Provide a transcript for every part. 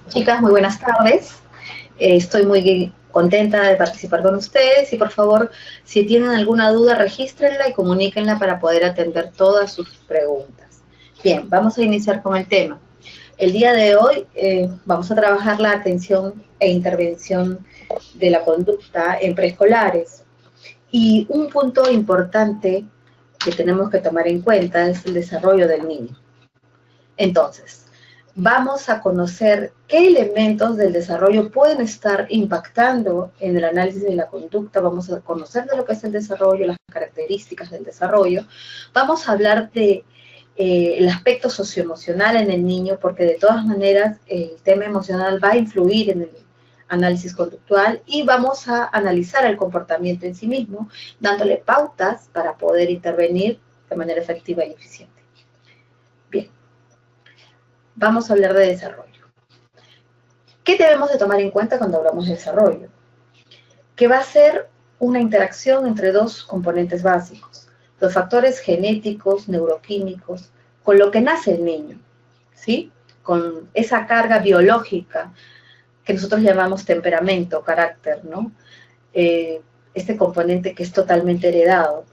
Chicas, muy buenas tardes. Estoy muy contenta de participar con ustedes y por favor, si tienen alguna duda, regístrenla y comuníquenla para poder atender todas sus preguntas. Bien, vamos a iniciar con el tema. El día de hoy vamos a trabajar la atención e intervención de la conducta en preescolares. Y un punto importante que tenemos que tomar en cuenta es el desarrollo del niño. Entonces, vamos a conocer qué elementos del desarrollo pueden estar impactando en el análisis de la conducta, vamos a conocer de lo que es el desarrollo, las características del desarrollo, vamos a hablar de el aspecto socioemocional en el niño, porque de todas maneras el tema emocional va a influir en el análisis conductual y vamos a analizar el comportamiento en sí mismo, dándole pautas para poder intervenir de manera efectiva y eficiente. Bien. Vamos a hablar de desarrollo. ¿Qué debemos de tomar en cuenta cuando hablamos de desarrollo? Que va a ser una interacción entre dos componentes básicos, los factores genéticos, neuroquímicos, con lo que nace el niño, ¿sí? Con esa carga biológica que nosotros llamamos temperamento, carácter, ¿no? Este componente que es totalmente heredado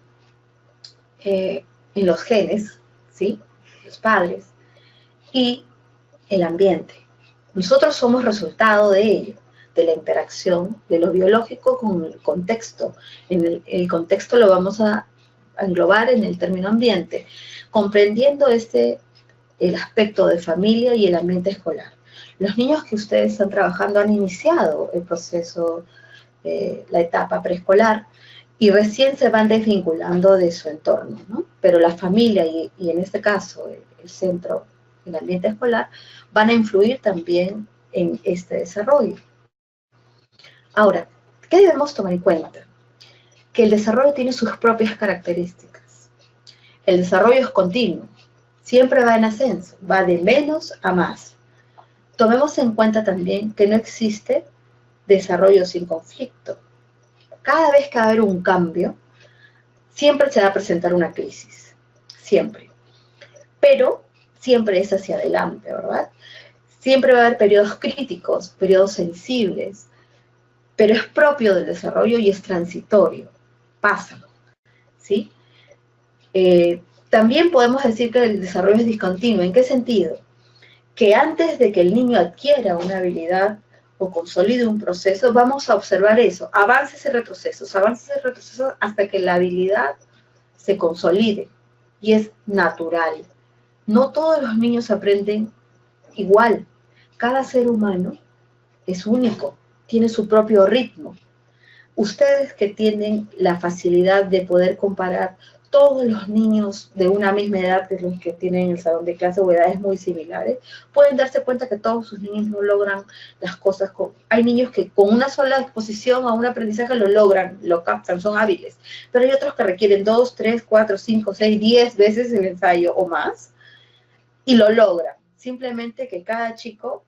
en los genes, ¿sí? Los padres, y el ambiente. Nosotros somos resultado de ello, de la interacción de lo biológico con el contexto. El contexto lo vamos a englobar en el término ambiente, comprendiendo el aspecto de familia y el ambiente escolar. Los niños que ustedes están trabajando han iniciado el proceso, la etapa preescolar, y recién se van desvinculando de su entorno, ¿no? Pero la familia y en este caso el centro, el ambiente escolar, van a influir también en este desarrollo. Ahora, ¿qué debemos tomar en cuenta? Que el desarrollo tiene sus propias características. El desarrollo es continuo, siempre va en ascenso, va de menos a más. Tomemos en cuenta también que no existe desarrollo sin conflicto. Cada vez que va a haber un cambio, siempre se va a presentar una crisis, siempre. Pero siempre es hacia adelante, ¿verdad? Siempre va a haber periodos críticos, periodos sensibles, pero es propio del desarrollo y es transitorio, pasa, ¿sí? También podemos decir que el desarrollo es discontinuo. ¿En qué sentido? Que antes de que el niño adquiera una habilidad o consolide un proceso, vamos a observar eso, avances y retrocesos hasta que la habilidad se consolide y es natural. No todos los niños aprenden igual. Cada ser humano es único, tiene su propio ritmo. Ustedes que tienen la facilidad de poder comparar todos los niños de una misma edad, que es los que tienen el salón de clase o edades muy similares, pueden darse cuenta que todos sus niños no logran las cosas. Hay niños que con una sola exposición a un aprendizaje lo logran, lo captan, son hábiles, pero hay otros que requieren 2, 3, 4, 5, 6, 10 veces el ensayo o más, y lo logran. Simplemente que cada chico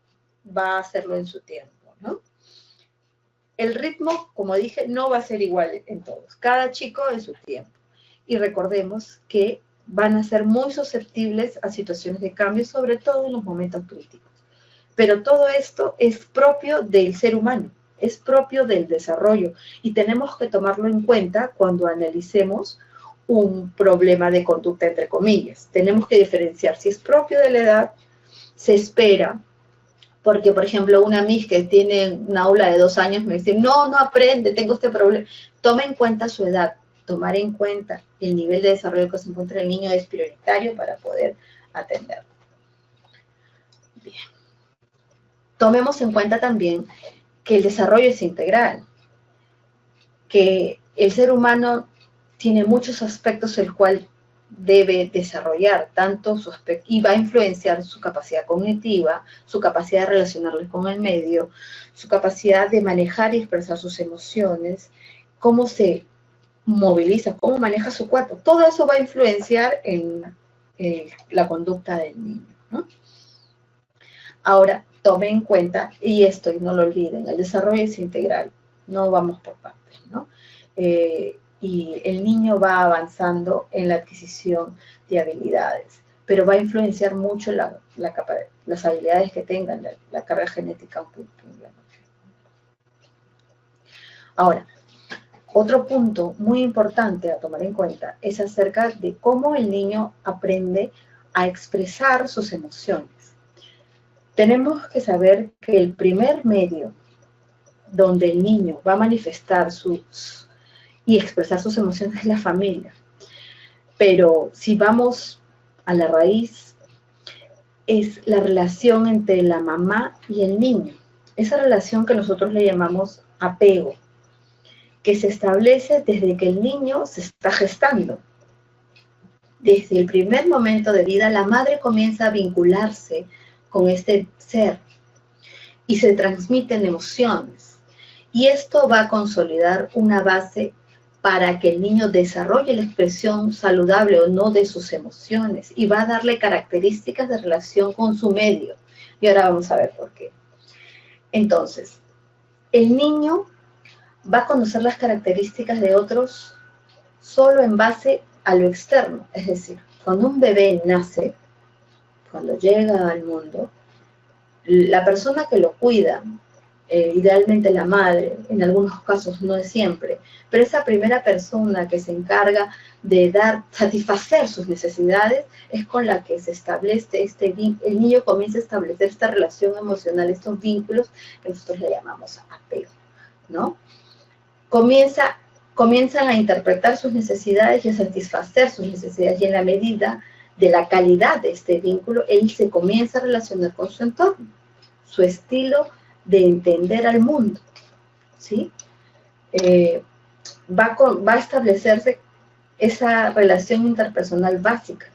va a hacerlo en su tiempo, ¿no? El ritmo, como dije, no va a ser igual en todos. Cada chico en su tiempo. Y recordemos que van a ser muy susceptibles a situaciones de cambio, sobre todo en los momentos críticos. Pero todo esto es propio del ser humano, es propio del desarrollo y tenemos que tomarlo en cuenta cuando analicemos un problema de conducta, entre comillas. Tenemos que diferenciar si es propio de la edad, se espera, porque, por ejemplo, una Miss que tiene una aula de 2 años me dice, no aprende, tengo este problema. Toma en cuenta su edad, tomar en cuenta el nivel de desarrollo que se encuentra el niño es prioritario para poder atenderlo. Bien. Tomemos en cuenta también que el desarrollo es integral, que el ser humano tiene muchos aspectos el cual debe desarrollar, tanto su aspecto, y va a influenciar su capacidad cognitiva, su capacidad de relacionarse con el medio, su capacidad de manejar y expresar sus emociones, cómo se moviliza, cómo maneja su cuerpo. Todo eso va a influenciar en la conducta del niño, ¿no? Ahora, tome en cuenta, y esto, y no lo olviden, el desarrollo es integral, no vamos por partes, ¿no? Y el niño va avanzando en la adquisición de habilidades. pero va a influenciar mucho las habilidades que tengan, la carga genética. Ahora, otro punto muy importante a tomar en cuenta es acerca de cómo el niño aprende a expresar sus emociones. Tenemos que saber que el primer medio donde el niño va a manifestar y expresar sus emociones es la familia. Pero si vamos a la raíz, es la relación entre la mamá y el niño. Esa relación que nosotros le llamamos apego, que se establece desde que el niño se está gestando. Desde el primer momento de vida, la madre comienza a vincularse con este ser y se transmiten emociones. Y esto va a consolidar una base para que el niño desarrolle la expresión saludable o no de sus emociones y va a darle características de relación con su medio. Y ahora vamos a ver por qué. Entonces, el niño va a conocer las características de otros solo en base a lo externo. Es decir, cuando un bebé nace, cuando llega al mundo, la persona que lo cuida, idealmente la madre, en algunos casos no es siempre, pero esa primera persona que se encarga de satisfacer sus necesidades es con la que se establece el niño comienza a establecer esta relación emocional, estos vínculos que nosotros le llamamos apego, ¿no? Comienzan a interpretar sus necesidades y a satisfacer sus necesidades, y en la medida de la calidad de este vínculo, él se comienza a relacionar con su entorno, su estilo de entender al mundo, ¿sí? Va a establecerse esa relación interpersonal básica,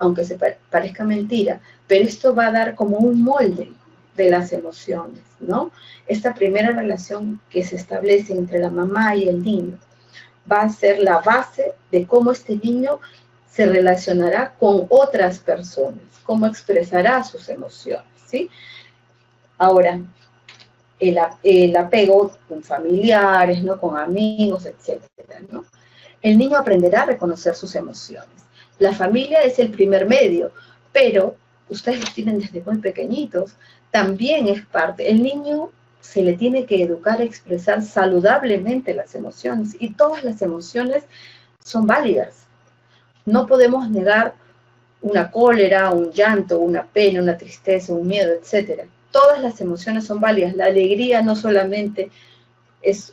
aunque se parezca mentira, pero esto va a dar como un molde de las emociones, ¿no? Esta primera relación que se establece entre la mamá y el niño va a ser la base de cómo este niño se relacionará con otras personas, cómo expresará sus emociones, ¿sí? Ahora, el apego con familiares, ¿no? Con amigos, etcétera, ¿no? El niño aprenderá a reconocer sus emociones. La familia es el primer medio, pero ustedes lo tienen desde muy pequeñitos, también es parte. El niño se le tiene que educar a expresar saludablemente las emociones, y todas las emociones son válidas. No podemos negar una cólera, un llanto, una pena, una tristeza, un miedo, etcétera. Todas las emociones son válidas. La alegría no solamente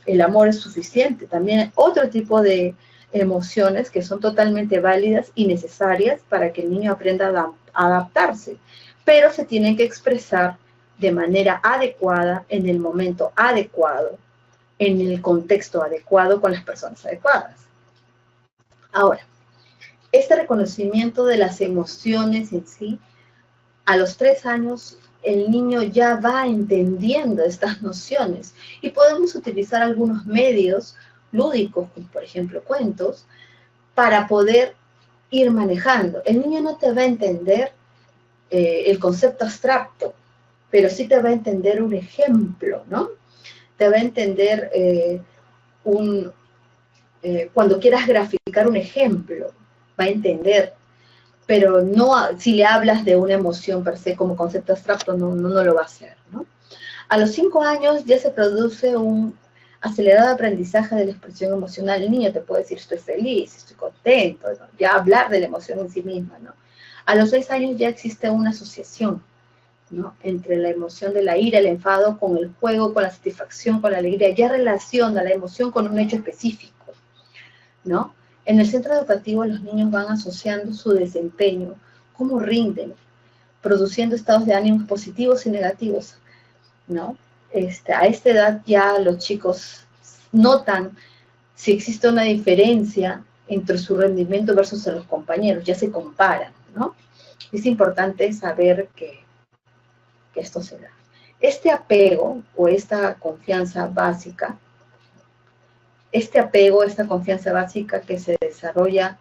el amor es suficiente, también hay otro tipo de emociones que son totalmente válidas y necesarias para que el niño aprenda a adaptarse, pero se tienen que expresar de manera adecuada, en el momento adecuado, en el contexto adecuado, con las personas adecuadas. Ahora, este reconocimiento de las emociones en sí, a los 3 años el niño ya va entendiendo estas nociones y podemos utilizar algunos medios lúdicos, como por ejemplo cuentos, para poder ir manejando. El niño no te va a entender el concepto abstracto, pero sí te va a entender un ejemplo, ¿no? Te va a entender cuando quieras graficar un ejemplo, va a entender, pero no si le hablas de una emoción per se como concepto abstracto, no lo va a hacer, ¿no? A los 5 años ya se produce un acelerado aprendizaje de la expresión emocional. El niño te puede decir estoy feliz, estoy contento, ¿no? Ya hablar de la emoción en sí misma, ¿no? A los 6 años ya existe una asociación, ¿no? Entre la emoción de la ira, el enfado, con el juego, con la satisfacción, con la alegría. Ya relaciona la emoción con un hecho específico, ¿no? En el centro educativo los niños van asociando su desempeño, cómo rinden, produciendo estados de ánimo positivos y negativos, ¿no? A esta edad ya los chicos notan si existe una diferencia entre su rendimiento versus los compañeros, ya se comparan, ¿no? Es importante saber que esto se da. Este apego o esta confianza básica, esta confianza básica que se desarrolla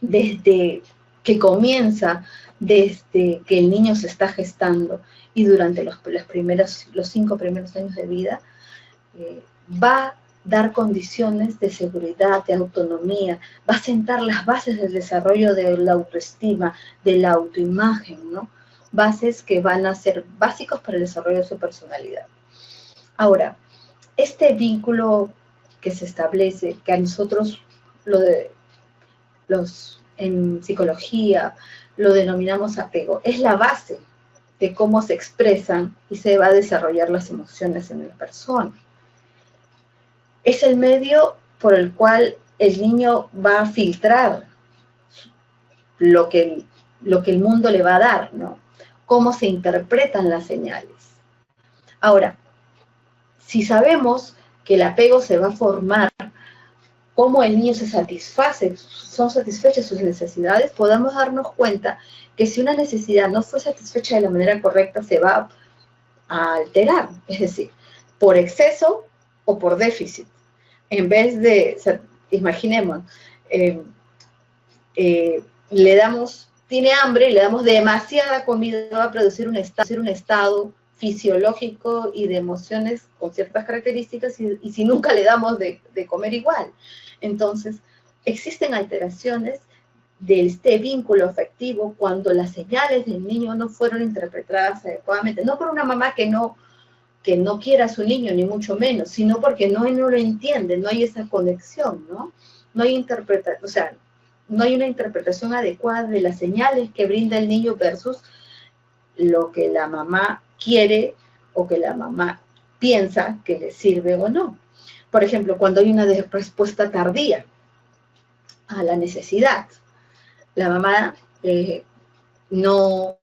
desde que comienza, desde que el niño se está gestando y durante los 5 primeros años de vida, va dar condiciones de seguridad, de autonomía, va a sentar las bases del desarrollo de la autoestima, de la autoimagen, ¿no? Bases que van a ser básicos para el desarrollo de su personalidad. Ahora, este vínculo que se establece, que a nosotros en psicología lo denominamos apego, es la base de cómo se expresan y se va a desarrollar las emociones en la persona. Es el medio por el cual el niño va a filtrar lo que el mundo le va a dar, ¿no? Cómo se interpretan las señales. Ahora, si sabemos que el apego se va a formar, cómo el niño se satisface, son satisfechas sus necesidades, podamos darnos cuenta que si una necesidad no fue satisfecha de la manera correcta, se va a alterar, es decir, por exceso o por déficit. En vez de, o sea, imaginemos, le damos, tiene hambre y le damos demasiada comida, va a producir un estado fisiológico y de emociones con ciertas características y si nunca le damos de comer igual. Entonces, existen alteraciones de este vínculo afectivo cuando las señales del niño no fueron interpretadas adecuadamente, no por una mamá que no quiera a su niño, ni mucho menos, sino porque no lo entiende, no hay esa conexión, ¿no? No hay no hay una interpretación adecuada de las señales que brinda el niño versus lo que la mamá quiere o que la mamá piensa que le sirve o no. Por ejemplo, cuando hay una respuesta tardía a la necesidad, la mamá no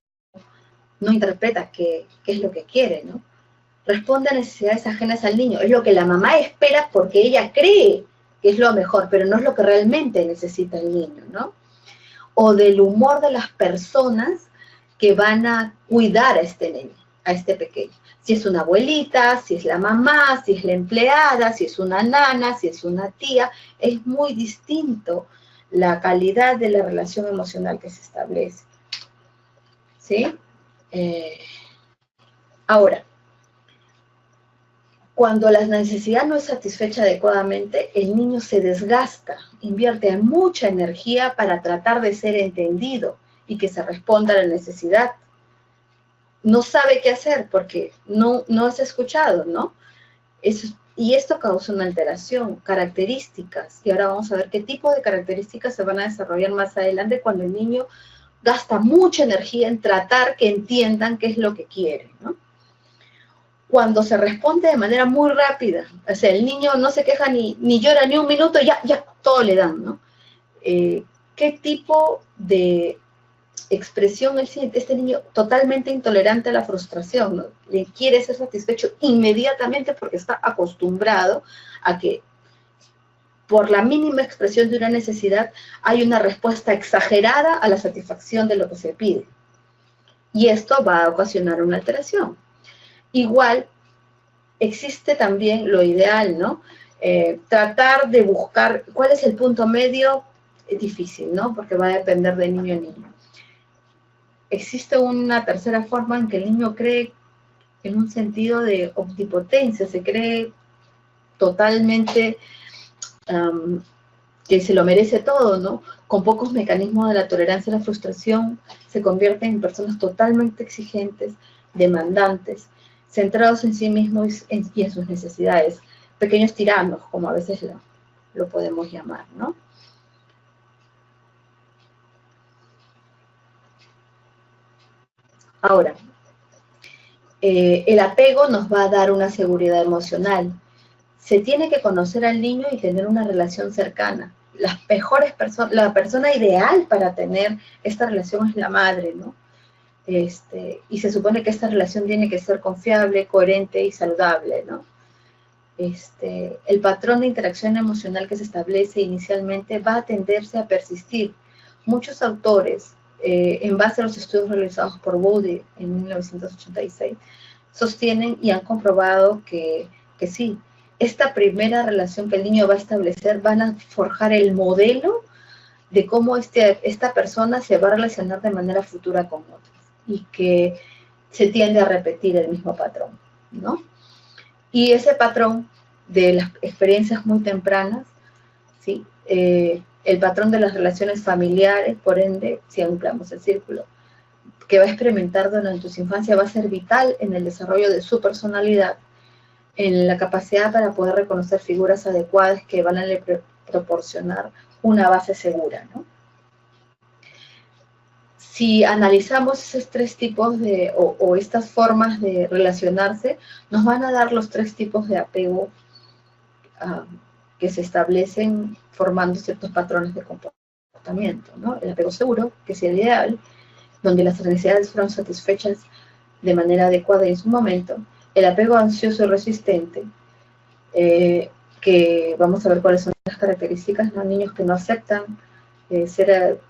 interpreta qué es lo que quiere, ¿no? Responde a necesidades ajenas al niño. Es lo que la mamá espera porque ella cree que es lo mejor, pero no es lo que realmente necesita el niño, ¿no? O del humor de las personas que van a cuidar a este niño, a este pequeño. Si es una abuelita, si es la mamá, si es la empleada, si es una nana, si es una tía, es muy distinto la calidad de la relación emocional que se establece. ¿Sí? Ahora, cuando la necesidad no es satisfecha adecuadamente, el niño se desgasta, invierte mucha energía para tratar de ser entendido y que se responda a la necesidad. No sabe qué hacer porque no es escuchado, ¿no? Y esto causa una alteración, características, y ahora vamos a ver qué tipo de características se van a desarrollar más adelante cuando el niño gasta mucha energía en tratar que entiendan qué es lo que quiere, ¿no? Cuando se responde de manera muy rápida, o sea, el niño no se queja ni llora ni un minuto, ya, todo le dan, ¿no? ¿Qué tipo de expresión él siente? Este niño totalmente intolerante a la frustración, ¿no? Le quiere ser satisfecho inmediatamente porque está acostumbrado a que por la mínima expresión de una necesidad hay una respuesta exagerada a la satisfacción de lo que se pide. Y esto va a ocasionar una alteración. Igual, existe también lo ideal, ¿no? Tratar de buscar cuál es el punto medio es difícil, ¿no? Porque va a depender de niño a niño. Existe una tercera forma en que el niño cree en un sentido de omnipotencia, se cree totalmente que se lo merece todo, ¿no? Con pocos mecanismos de la tolerancia a la frustración, se convierten en personas totalmente exigentes, demandantes, centrados en sí mismos y en sus necesidades, pequeños tiranos, como a veces lo podemos llamar, ¿no? Ahora, el apego nos va a dar una seguridad emocional. Se tiene que conocer al niño y tener una relación cercana. La persona ideal para tener esta relación es la madre, ¿no? Y se supone que esta relación tiene que ser confiable, coherente y saludable, ¿no? El patrón de interacción emocional que se establece inicialmente va a tenderse a persistir. Muchos autores, en base a los estudios realizados por Bowlby en 1986, sostienen y han comprobado que sí, esta primera relación que el niño va a establecer van a forjar el modelo de cómo esta persona se va a relacionar de manera futura con otros y que se tiende a repetir el mismo patrón, ¿no? Y ese patrón de las experiencias muy tempranas, ¿sí? El patrón de las relaciones familiares, por ende, si ampliamos el círculo, que va a experimentar durante su infancia va a ser vital en el desarrollo de su personalidad, en la capacidad para poder reconocer figuras adecuadas que van a proporcionar una base segura, ¿no? Si analizamos esos tres tipos o estas formas de relacionarse, nos van a dar los tres tipos de apego que se establecen formando ciertos patrones de comportamiento, ¿no? El apego seguro, que es el ideal, donde las necesidades fueron satisfechas de manera adecuada y en su momento. El apego ansioso y resistente, que vamos a ver cuáles son las características, ¿no? Niños que no aceptan ser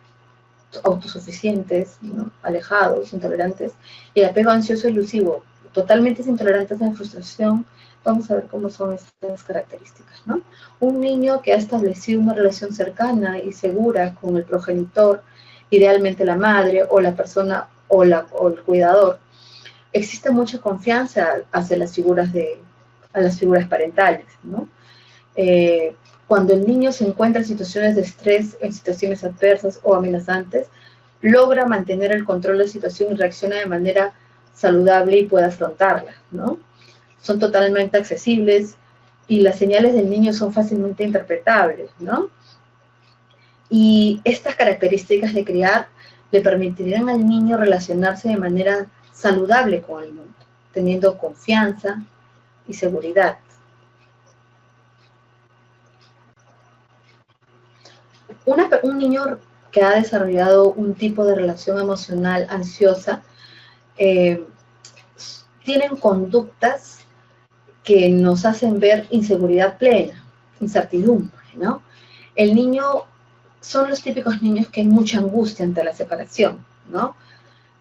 autosuficientes, ¿no? Alejados, intolerantes. Y el apego ansioso elusivo, totalmente intolerantes a la frustración. Vamos a ver cómo son estas características, ¿no? Un niño que ha establecido una relación cercana y segura con el progenitor, idealmente la madre o la persona o el cuidador, existe mucha confianza hacia las figuras parentales, ¿no? Cuando el niño se encuentra en situaciones de estrés, en situaciones adversas o amenazantes, logra mantener el control de la situación y reacciona de manera saludable y puede afrontarla, ¿no? Son totalmente accesibles y las señales del niño son fácilmente interpretables, ¿no? Y estas características de criar le permitirán al niño relacionarse de manera saludable con el mundo, teniendo confianza y seguridad. Un niño que ha desarrollado un tipo de relación emocional ansiosa tienen conductas que nos hacen ver inseguridad plena, incertidumbre, ¿no? El niño, son los típicos niños que hay mucha angustia ante la separación, ¿no?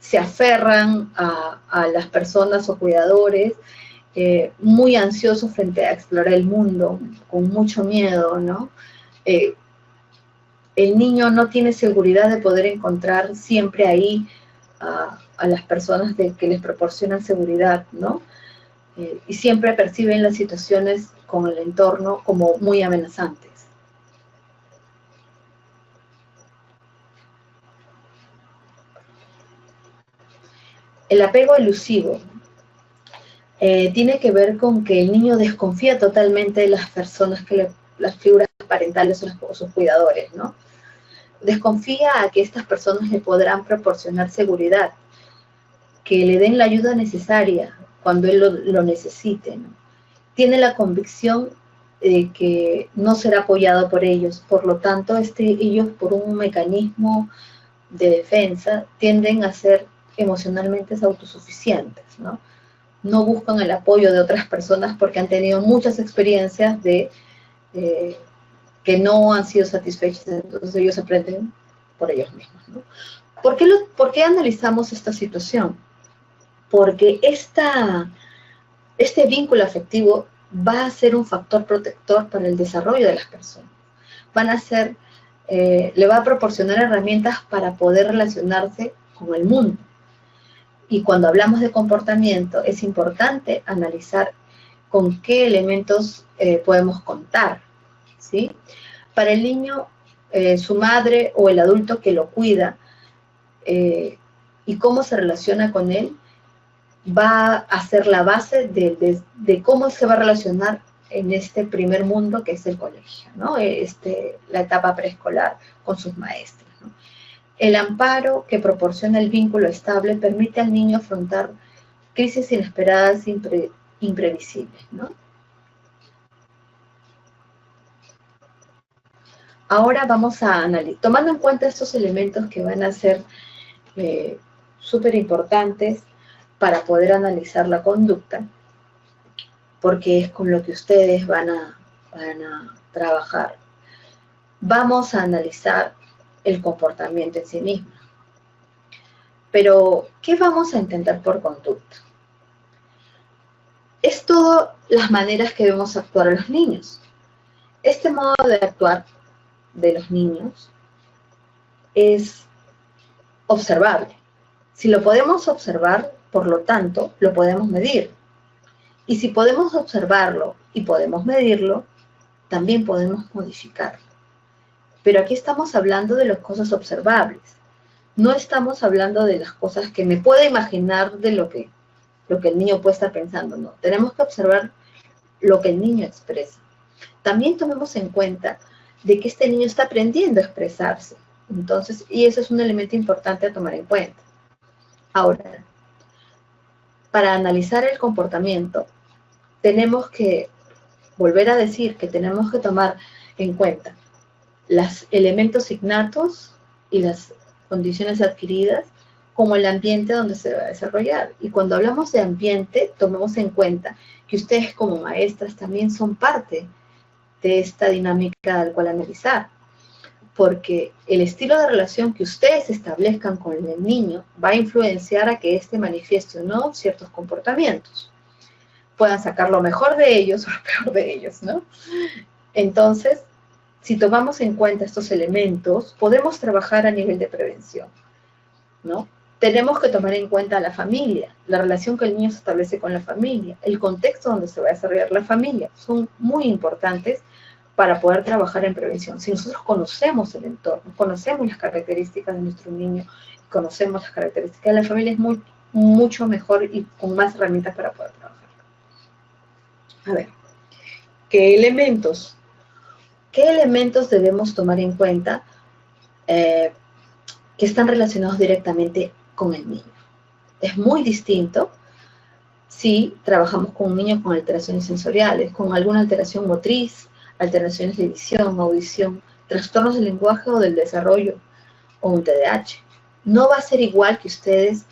Se aferran a las personas o cuidadores, muy ansiosos frente a explorar el mundo, con mucho miedo, ¿no? El niño no tiene seguridad de poder encontrar siempre ahí a las personas que les proporcionan seguridad, ¿no? Y siempre perciben las situaciones con el entorno como muy amenazantes. El apego elusivo tiene que ver con que el niño desconfía totalmente de las personas las figuras parentales o sus cuidadores, ¿no? Desconfía a que estas personas le podrán proporcionar seguridad, que le den la ayuda necesaria cuando él lo necesite, ¿no? Tiene la convicción de que no será apoyado por ellos, por lo tanto, ellos por un mecanismo de defensa tienden a ser emocionalmente autosuficientes, ¿no? No buscan el apoyo de otras personas porque han tenido muchas experiencias de que no han sido satisfechas, entonces ellos aprenden por ellos mismos, ¿no? ¿Por qué analizamos esta situación? Porque este vínculo afectivo va a ser un factor protector para el desarrollo de las personas. Le va a proporcionar herramientas para poder relacionarse con el mundo. Y cuando hablamos de comportamiento, es importante analizar con qué elementos podemos contar, ¿sí? Para el niño, su madre o el adulto que lo cuida y cómo se relaciona con él, va a ser la base de cómo se va a relacionar en este primer mundo que es el colegio, ¿no? La etapa preescolar con sus maestros, ¿no? El amparo que proporciona el vínculo estable permite al niño afrontar crisis inesperadas imprevisibles, ¿no? Ahora vamos a analizar, tomando en cuenta estos elementos que van a ser súper importantes para poder analizar la conducta, porque es con lo que ustedes van a trabajar. Vamos a analizar el comportamiento en sí mismo. Pero, ¿qué vamos a entender por conducta? Es todas las maneras que vemos actuar a los niños. Este modo de actuar de los niños es observable. Si lo podemos observar, por lo tanto, lo podemos medir. Y si podemos observarlo y podemos medirlo, también podemos modificarlo. Pero aquí estamos hablando de las cosas observables. No estamos hablando de las cosas que me puedo imaginar de lo que el niño puede estar pensando, no. Tenemos que observar lo que el niño expresa. También tomemos en cuenta de que este niño está aprendiendo a expresarse. Entonces, y eso es un elemento importante a tomar en cuenta. Ahora, para analizar el comportamiento, tenemos que volver a decir que tenemos que tomar en cuenta los elementos innatos y las condiciones adquiridas, como el ambiente donde se va a desarrollar. Y cuando hablamos de ambiente, tomemos en cuenta que ustedes como maestras también son parte de esta dinámica al cual analizar, porque el estilo de relación que ustedes establezcan con el niño va a influenciar a que éste manifieste o no ciertos comportamientos. Puedan sacar lo mejor de ellos o lo peor de ellos, ¿no? Entonces, si tomamos en cuenta estos elementos, podemos trabajar a nivel de prevención, ¿no? Tenemos que tomar en cuenta a la familia, la relación que el niño se establece con la familia, el contexto donde se va a desarrollar la familia, son muy importantes para poder trabajar en prevención. Si nosotros conocemos el entorno, conocemos las características de nuestro niño, conocemos las características de la familia, es mucho mejor y con más herramientas para poder trabajar. A ver, ¿qué elementos debemos tomar en cuenta que están relacionados directamente con el niño? Es muy distinto si trabajamos con un niño con alteraciones sensoriales, con alguna alteración motriz, alteraciones de visión, audición, trastornos del lenguaje o del desarrollo, o un TDAH. No va a ser igual que ustedes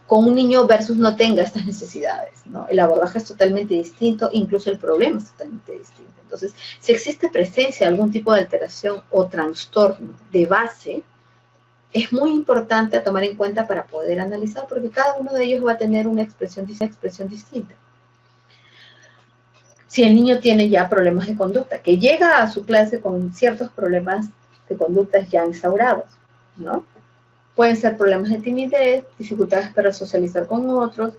con un niño versus no tenga estas necesidades, ¿no? El abordaje es totalmente distinto, incluso el problema es totalmente distinto. Entonces, si existe presencia de algún tipo de alteración o trastorno de base, es muy importante a tomar en cuenta para poder analizar, porque cada uno de ellos va a tener una expresión distinta. Si el niño tiene ya problemas de conducta, que llega a su clase con ciertos problemas de conducta ya instaurados, ¿no? Pueden ser problemas de timidez, dificultades para socializar con otros,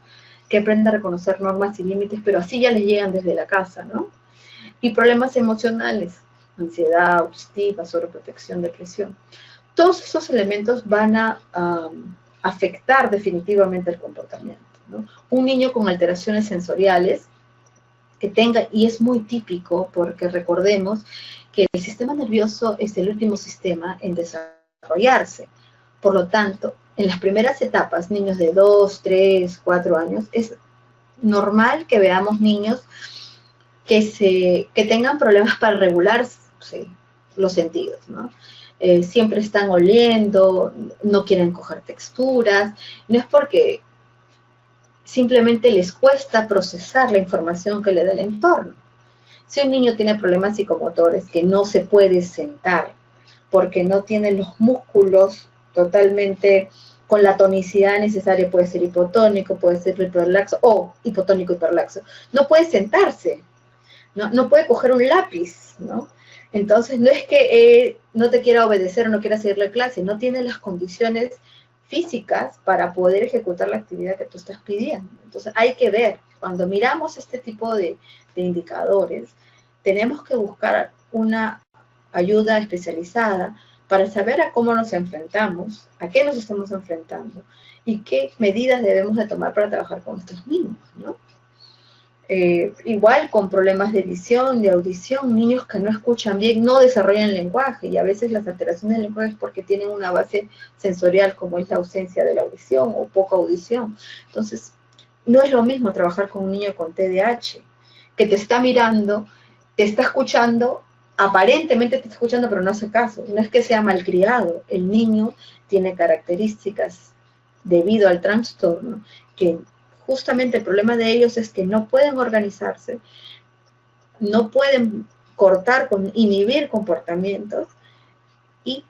que aprenda a reconocer normas y límites, pero así ya les llegan desde la casa, ¿no? Y problemas emocionales, ansiedad, autoestima, sobreprotección, depresión. Todos esos elementos van a afectar definitivamente el comportamiento, ¿no? Un niño con alteraciones sensoriales que tenga, y es muy típico porque recordemos que el sistema nervioso es el último sistema en desarrollarse. Por lo tanto, en las primeras etapas, niños de 2, 3, 4 años, es normal que veamos niños que tengan problemas para regular los sentidos, ¿no? Siempre están oliendo, no quieren coger texturas, no es porque simplemente les cuesta procesar la información que le da el entorno. Si un niño tiene problemas psicomotores, que no se puede sentar porque no tiene los músculos totalmente con la tonicidad necesaria, puede ser hipotónico, puede ser hiperlaxo o hipotónico hiperlaxo, no puede sentarse, no puede coger un lápiz, ¿no? Entonces no es que no te quiera obedecer o no quiera seguir la clase, no tiene las condiciones físicas para poder ejecutar la actividad que tú estás pidiendo. Entonces hay que ver, cuando miramos este tipo de indicadores, tenemos que buscar una ayuda especializada para saber a cómo nos enfrentamos, a qué nos estamos enfrentando y qué medidas debemos de tomar para trabajar con estos niños, ¿no? Igual con problemas de visión, de audición, niños que no escuchan bien, no desarrollan el lenguaje, y a veces las alteraciones del lenguaje es porque tienen una base sensorial, como es la ausencia de la audición o poca audición. Entonces, no es lo mismo trabajar con un niño con TDAH, que te está mirando, te está escuchando, aparentemente te está escuchando, pero no hace caso. No es que sea malcriado, el niño tiene características debido al trastorno que justamente el problema de ellos es que no pueden organizarse, no pueden inhibir comportamientos y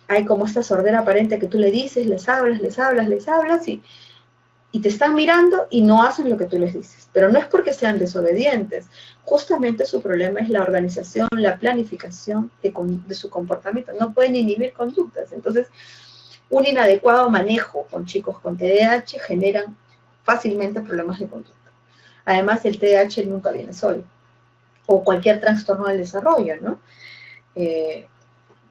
hay como esta sordera aparente que tú le dices, les hablas y te están mirando y no hacen lo que tú les dices. Pero no es porque sean desobedientes, justamente su problema es la organización, la planificación de su comportamiento, no pueden inhibir conductas. Entonces, un inadecuado manejo con chicos con TDAH generan fácilmente problemas de conducta. Además, el TDAH nunca viene solo, o cualquier trastorno del desarrollo, ¿no?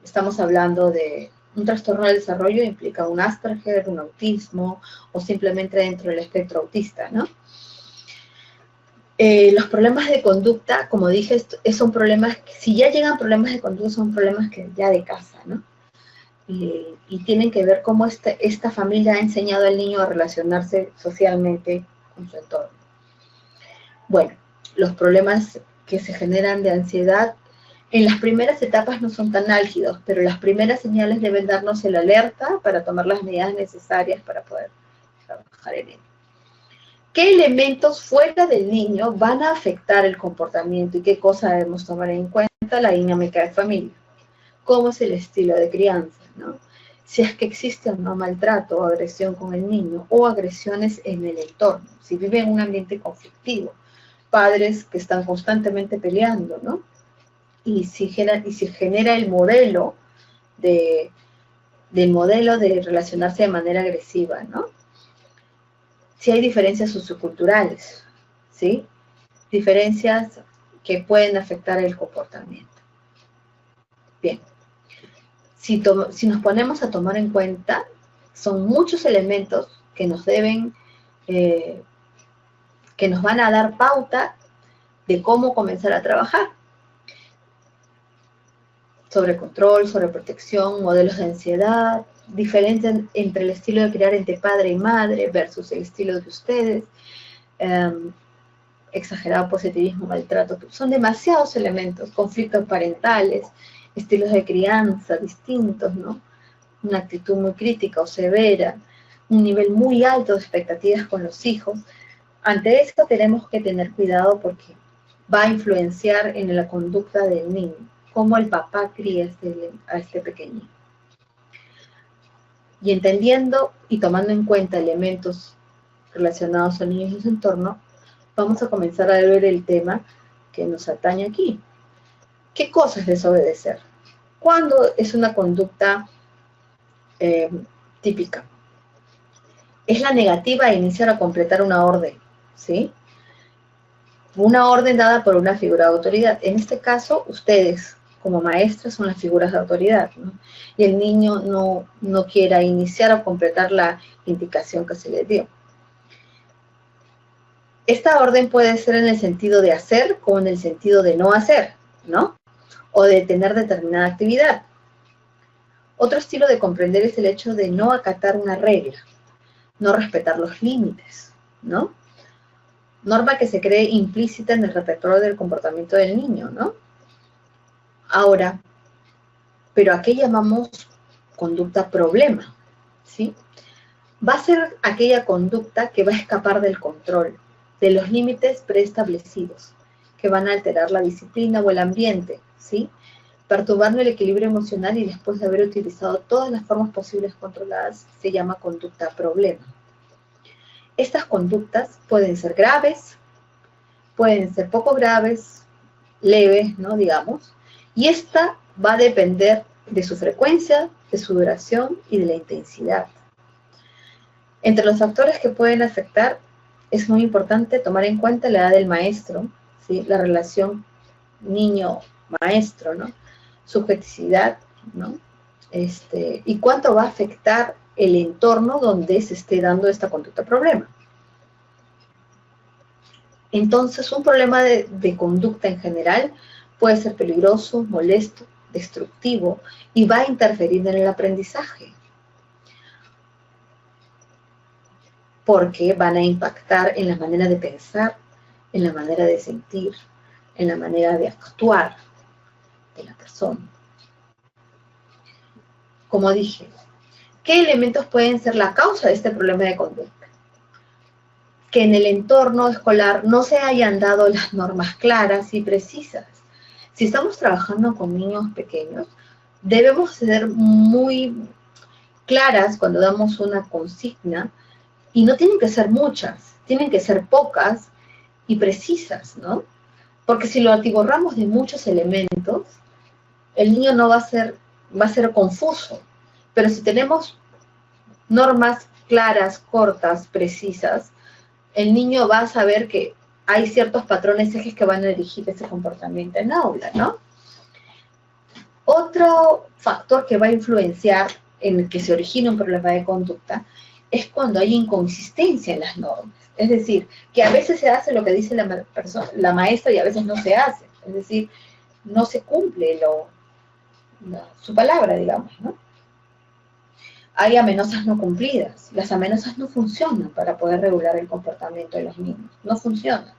Estamos hablando de un trastorno del desarrollo, implica un Asperger, un autismo, o simplemente dentro del espectro autista, ¿no? Los problemas de conducta, como dije, son problemas, si ya llegan problemas de conducta, son problemas que ya de casa, ¿no? Y tienen que ver cómo esta familia ha enseñado al niño a relacionarse socialmente con su entorno. Bueno, los problemas que se generan de ansiedad en las primeras etapas no son tan álgidos, pero las primeras señales deben darnos el alerta para tomar las medidas necesarias para poder trabajar en él. ¿Qué elementos fuera del niño van a afectar el comportamiento y qué cosas debemos tomar en cuenta? La dinámica de familia. ¿Cómo es el estilo de crianza, ¿no? Si es que existe o no maltrato o agresión con el niño o agresiones en el entorno. Si vive en un ambiente conflictivo, padres que están constantemente peleando, ¿no? Y si genera el modelo de relacionarse de manera agresiva, ¿no? Si hay diferencias socioculturales, ¿sí? Diferencias que pueden afectar el comportamiento. Bien. Si nos ponemos a tomar en cuenta, son muchos elementos que nos van a dar pauta de cómo comenzar a trabajar. Sobre control, sobre protección, modelos de ansiedad, diferencia entre el estilo de criar entre padre y madre versus el estilo de ustedes, exagerado positivismo, maltrato, son demasiados elementos, conflictos parentales, estilos de crianza distintos, ¿no? Una actitud muy crítica o severa, un nivel muy alto de expectativas con los hijos. Ante esto tenemos que tener cuidado porque va a influenciar en la conducta del niño, cómo el papá cría a este pequeño. Y entendiendo y tomando en cuenta elementos relacionados al niño y su entorno, vamos a comenzar a ver el tema que nos atañe aquí. ¿Qué cosa es desobedecer? ¿Cuándo es una conducta típica? Es la negativa a iniciar o completar una orden, ¿sí? Una orden dada por una figura de autoridad. En este caso, ustedes, como maestras, son las figuras de autoridad, ¿no? Y el niño no quiera iniciar o completar la indicación que se le dio. Esta orden puede ser en el sentido de hacer o en el sentido de no hacer, ¿no? O de tener determinada actividad. Otro estilo de comprender es el hecho de no acatar una regla, no respetar los límites, ¿no? Norma que se cree implícita en el repertorio del comportamiento del niño, ¿no? Ahora, pero ¿a qué llamamos conducta problema? ¿Sí? Va a ser aquella conducta que va a escapar del control, de los límites preestablecidos, que van a alterar la disciplina o el ambiente, ¿sí? Perturbando el equilibrio emocional y después de haber utilizado todas las formas posibles controladas, se llama conducta problema. Estas conductas pueden ser graves, pueden ser poco graves, leves, ¿no? Digamos, y esta va a depender de su frecuencia, de su duración y de la intensidad. Entre los factores que pueden afectar, es muy importante tomar en cuenta la edad del maestro, ¿sí? La relación niño-maestro, ¿no? Subjetividad, ¿no? Y cuánto va a afectar el entorno donde se esté dando esta conducta problema. Entonces, un problema de conducta en general puede ser peligroso, molesto, destructivo y va a interferir en el aprendizaje. Porque van a impactar en la manera de pensar, en la manera de sentir, en la manera de actuar de la persona. Como dije, ¿qué elementos pueden ser la causa de este problema de conducta? Que en el entorno escolar no se hayan dado las normas claras y precisas. Si estamos trabajando con niños pequeños, debemos ser muy claras cuando damos una consigna, y no tienen que ser muchas, tienen que ser pocas y precisas, ¿no? Porque si lo atiborramos de muchos elementos, el niño no va a ser confuso. Pero si tenemos normas claras, cortas, precisas, el niño va a saber que hay ciertos patrones ejes que van a dirigir ese comportamiento en aula, ¿no? Otro factor que va a influenciar en el que se origina un problema de conducta es cuando hay inconsistencia en las normas. Es decir, que a veces se hace lo que dice la maestra y a veces no se hace. Es decir, no se cumple su palabra, digamos, ¿no? Hay amenazas no cumplidas. Las amenazas no funcionan para poder regular el comportamiento de los niños. No funcionan.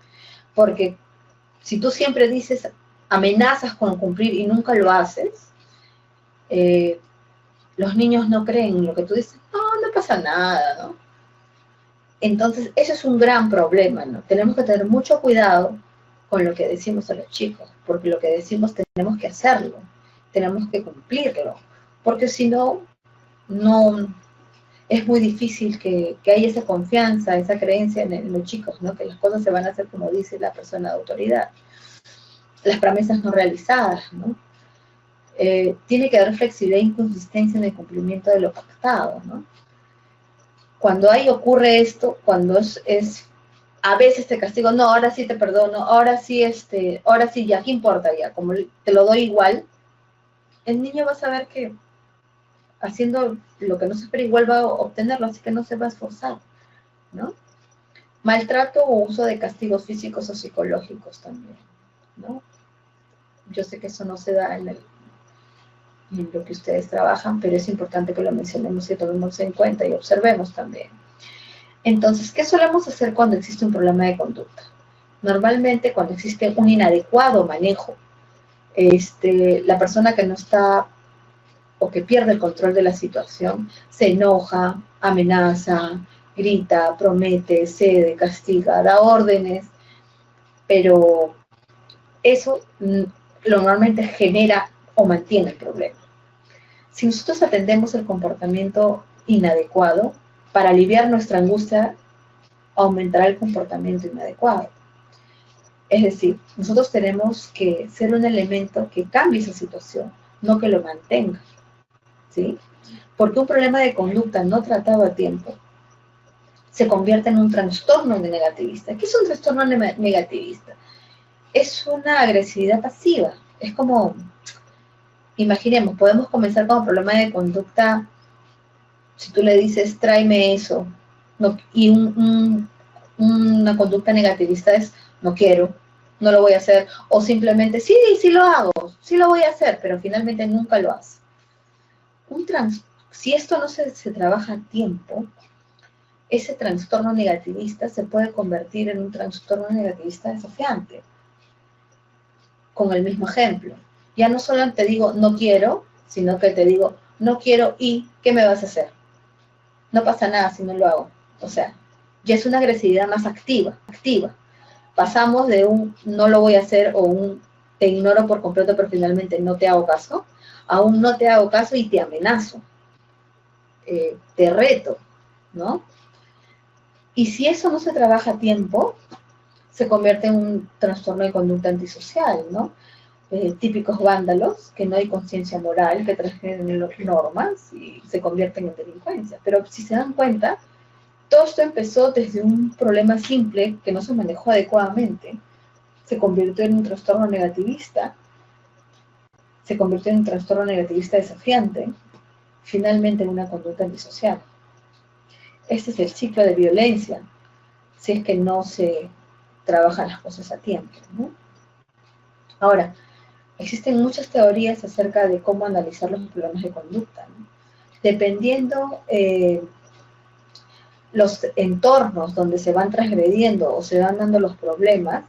Porque si tú siempre dices amenazas con cumplir y nunca lo haces, los niños no creen lo que tú dices. No, no pasa nada, ¿no? Entonces, eso es un gran problema, ¿no? Tenemos que tener mucho cuidado con lo que decimos a los chicos, porque lo que decimos tenemos que hacerlo, tenemos que cumplirlo, porque si no, no es muy difícil que haya esa confianza, esa creencia en los chicos, ¿no? Que las cosas se van a hacer como dice la persona de autoridad. Las promesas no realizadas, ¿no? Tiene que haber flexibilidad e inconsistencia en el cumplimiento de lo pactado, ¿no? Cuando ocurre esto, cuando a veces te castigo, no, ahora sí te perdono, ahora sí ya, ¿qué importa ya? Como te lo doy igual, el niño va a saber que haciendo lo que no se espera igual va a obtenerlo, así que no se va a esforzar, ¿no? Maltrato o uso de castigos físicos o psicológicos también, ¿no? Yo sé que eso no se da en lo que ustedes trabajan, pero es importante que lo mencionemos y tomemos en cuenta y observemos también. Entonces, ¿qué solemos hacer cuando existe un problema de conducta? Normalmente, cuando existe un inadecuado manejo, la persona que no está o que pierde el control de la situación, se enoja, amenaza, grita, promete, cede, castiga, da órdenes, pero eso normalmente genera o mantiene el problema. Si nosotros atendemos el comportamiento inadecuado, para aliviar nuestra angustia, aumentará el comportamiento inadecuado. Es decir, nosotros tenemos que ser un elemento que cambie esa situación, no que lo mantenga, ¿sí? Porque un problema de conducta no tratado a tiempo se convierte en un trastorno negativista. ¿Qué es un trastorno negativista? Es una agresividad pasiva. Es como, imaginemos, podemos comenzar con un problema de conducta, si tú le dices, tráeme eso, no, y una conducta negativista es, no quiero, no lo voy a hacer, o simplemente, sí lo hago, sí lo voy a hacer, pero finalmente nunca lo hace. Si esto no se trabaja a tiempo, ese trastorno negativista se puede convertir en un trastorno negativista desafiante. Con el mismo ejemplo. Ya no solo te digo no quiero, sino que te digo no quiero y ¿qué me vas a hacer? No pasa nada si no lo hago. O sea, ya es una agresividad más activa. Pasamos de un no lo voy a hacer o un te ignoro por completo pero finalmente no te hago caso, a un no te hago caso y te amenazo. Te reto, ¿no? Y si eso no se trabaja a tiempo, se convierte en un trastorno de conducta antisocial, ¿no? Típicos vándalos, que no hay conciencia moral, que transgreden normas y se convierten en delincuencia. Pero si se dan cuenta, todo esto empezó desde un problema simple que no se manejó adecuadamente, se convirtió en un trastorno negativista, desafiante, finalmente en una conducta antisocial. Este es el ciclo de violencia, si es que no se trabajan las cosas a tiempo, ¿no? Ahora, existen muchas teorías acerca de cómo analizar los problemas de conducta, ¿no? Dependiendo los entornos donde se van transgrediendo o se van dando los problemas,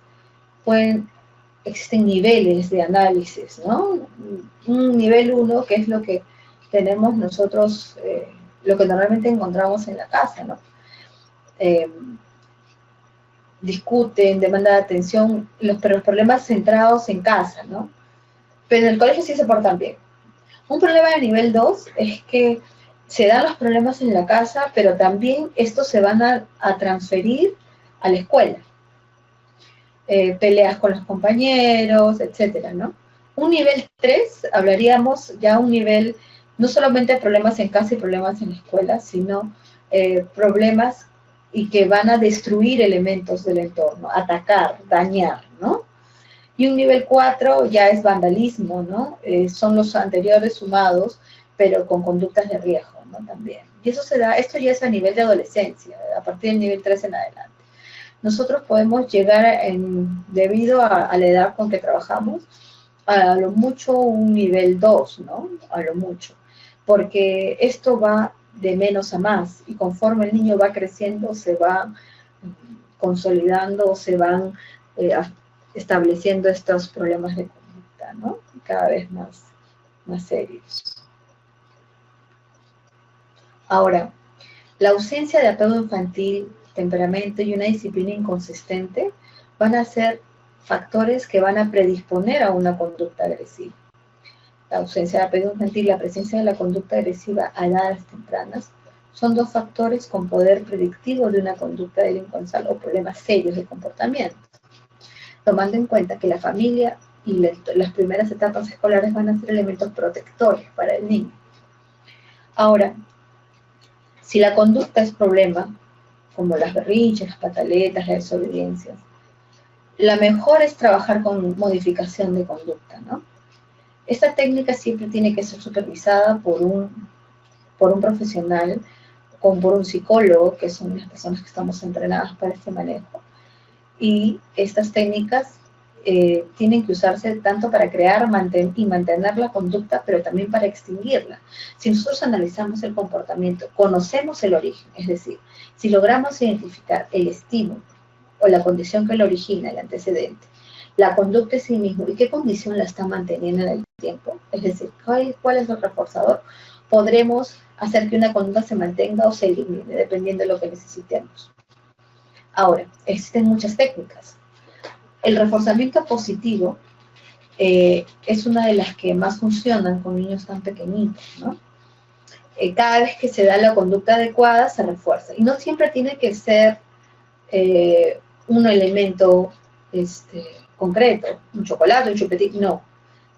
existen niveles de análisis, ¿no? Un nivel 1, que es lo que tenemos nosotros, lo que normalmente encontramos en la casa, ¿no? Discuten, demandan de atención, pero los problemas centrados en casa, ¿no? Pero en el colegio sí se portan bien. Un problema de nivel 2 es que se dan los problemas en la casa, pero también estos se van a transferir a la escuela. Peleas con los compañeros, etcétera, ¿no? Un nivel 3, hablaríamos ya un nivel, no solamente de problemas en casa y problemas en la escuela, sino problemas y que van a destruir elementos del entorno, atacar, dañar, ¿no? Y un nivel 4 ya es vandalismo, ¿no? Son los anteriores sumados, pero con conductas de riesgo, ¿no? También. Y eso se da, esto ya es a nivel de adolescencia, a partir del nivel 3 en adelante. Nosotros podemos llegar, debido a la edad con que trabajamos, a lo mucho un nivel 2, ¿no? A lo mucho. Porque esto va de menos a más, y conforme el niño va creciendo, se va consolidando, se van estableciendo estos problemas de conducta, ¿no? Cada vez más serios. Ahora, la ausencia de apego infantil, temperamento y una disciplina inconsistente van a ser factores que van a predisponer a una conducta agresiva. La ausencia de apego infantil y la presencia de la conducta agresiva a edades tempranas son dos factores con poder predictivo de una conducta delincuencial o problemas serios de comportamiento, tomando en cuenta que la familia y las primeras etapas escolares van a ser elementos protectores para el niño. Ahora, si la conducta es problema, como las berrinches, las pataletas, las desobediencias, la mejor es trabajar con modificación de conducta, ¿no? Esta técnica siempre tiene que ser supervisada por un profesional, por un psicólogo, que son las personas que estamos entrenadas para este manejo. Y estas técnicas tienen que usarse tanto para crear y mantener la conducta, pero también para extinguirla. Si nosotros analizamos el comportamiento, conocemos el origen, es decir, si logramos identificar el estímulo o la condición que lo origina, el antecedente, la conducta en sí mismo y qué condición la está manteniendo en el tiempo, es decir, cuál es el reforzador, podremos hacer que una conducta se mantenga o se elimine, dependiendo de lo que necesitemos. Ahora, existen muchas técnicas. El reforzamiento positivo es una de las que más funcionan con niños tan pequeñitos, ¿no? Cada vez que se da la conducta adecuada, se refuerza. Y no siempre tiene que ser un elemento concreto, un chocolate, un chupetín, no.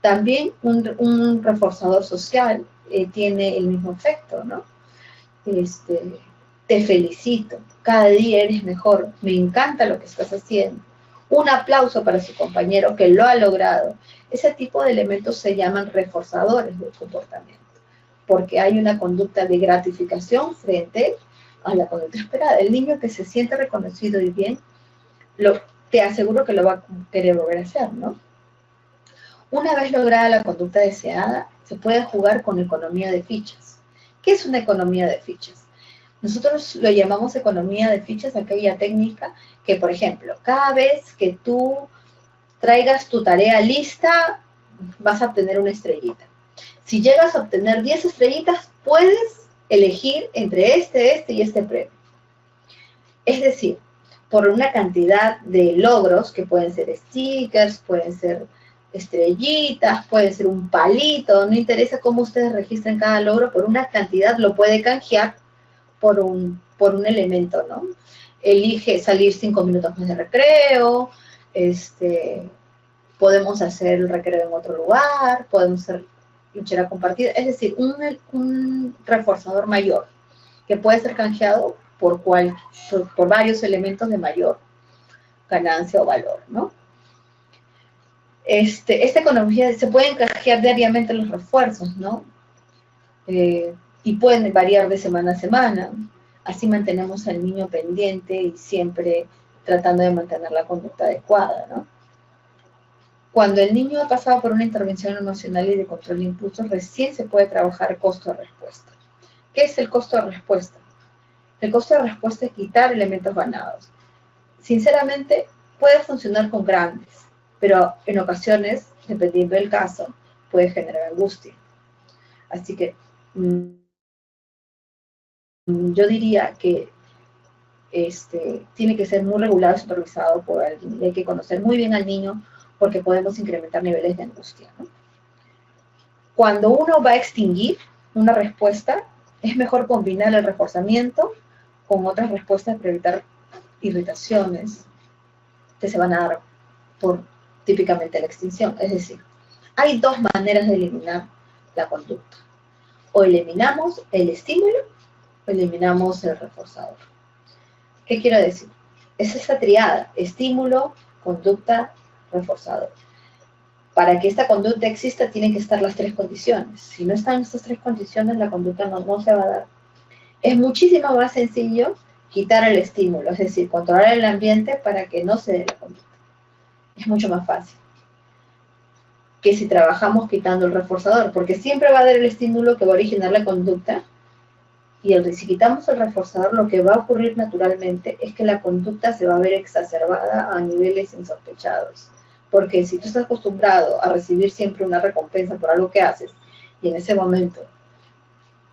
También un reforzador social tiene el mismo efecto, ¿no? Te felicito, cada día eres mejor, me encanta lo que estás haciendo. Un aplauso para su compañero que lo ha logrado. Ese tipo de elementos se llaman reforzadores del comportamiento, porque hay una conducta de gratificación frente a la conducta esperada. El niño que se siente reconocido y bien, te aseguro que lo va a querer volver a hacer, ¿no? Una vez lograda la conducta deseada, se puede jugar con economía de fichas. ¿Qué es una economía de fichas? Nosotros lo llamamos economía de fichas, aquella técnica que, por ejemplo, cada vez que tú traigas tu tarea lista, vas a obtener una estrellita. Si llegas a obtener 10 estrellitas, puedes elegir entre este y este premio. Es decir, por una cantidad de logros, que pueden ser stickers, pueden ser estrellitas, puede ser un palito, no interesa cómo ustedes registren cada logro, por una cantidad lo puede canjear por un elemento, ¿no? Elige salir 5 minutos más de recreo, podemos hacer el recreo en otro lugar, podemos hacer luchera compartida, es decir, un reforzador mayor que puede ser canjeado por varios elementos de mayor ganancia o valor, ¿no? Esta economía se pueden canjear diariamente los refuerzos, ¿no? Y pueden variar de semana a semana. Así mantenemos al niño pendiente y siempre tratando de mantener la conducta adecuada, ¿no? Cuando el niño ha pasado por una intervención emocional y de control de impulsos, recién se puede trabajar costo de respuesta. ¿Qué es el costo de respuesta? El costo de respuesta es quitar elementos ganados. Sinceramente, puede funcionar con grandes, pero en ocasiones, dependiendo del caso, puede generar angustia. Así que yo diría que tiene que ser muy regulado y supervisado por alguien. Y hay que conocer muy bien al niño porque podemos incrementar niveles de angustia, ¿no? Cuando uno va a extinguir una respuesta, es mejor combinar el reforzamiento con otras respuestas para evitar irritaciones que se van a dar por típicamente la extinción. Es decir, hay dos maneras de eliminar la conducta. O eliminamos el estímulo o eliminamos el reforzador. ¿Qué quiero decir? Es esa triada, estímulo, conducta, reforzador. Para que esta conducta exista tienen que estar las tres condiciones. Si no están estas tres condiciones, la conducta no se va a dar. Es muchísimo más sencillo quitar el estímulo, es decir, controlar el ambiente para que no se dé la conducta. Es mucho más fácil que si trabajamos quitando el reforzador, porque siempre va a haber el estímulo que va a originar la conducta, y si quitamos el reforzador, lo que va a ocurrir naturalmente es que la conducta se va a ver exacerbada a niveles insospechados. Porque si tú estás acostumbrado a recibir siempre una recompensa por algo que haces, y en ese momento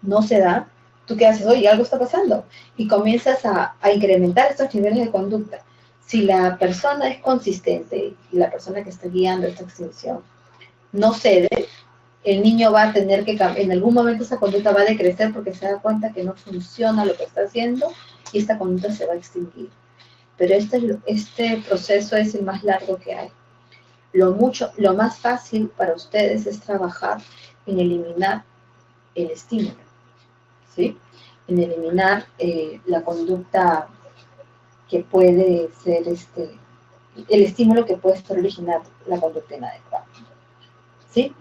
no se da, tú qué haces, oye, algo está pasando, y comienzas a incrementar estos niveles de conducta. Si la persona es consistente, y la persona que está guiando esta extinción no cede, el niño va a tener que cambiar, en algún momento esa conducta va a decrecer porque se da cuenta que no funciona lo que está haciendo y esta conducta se va a extinguir. Pero este proceso es el más largo que hay. Lo más fácil para ustedes es trabajar en eliminar el estímulo, ¿sí? En eliminar la conducta que puede ser, el estímulo que puede estar originar la conducta inadecuada, ¿sí?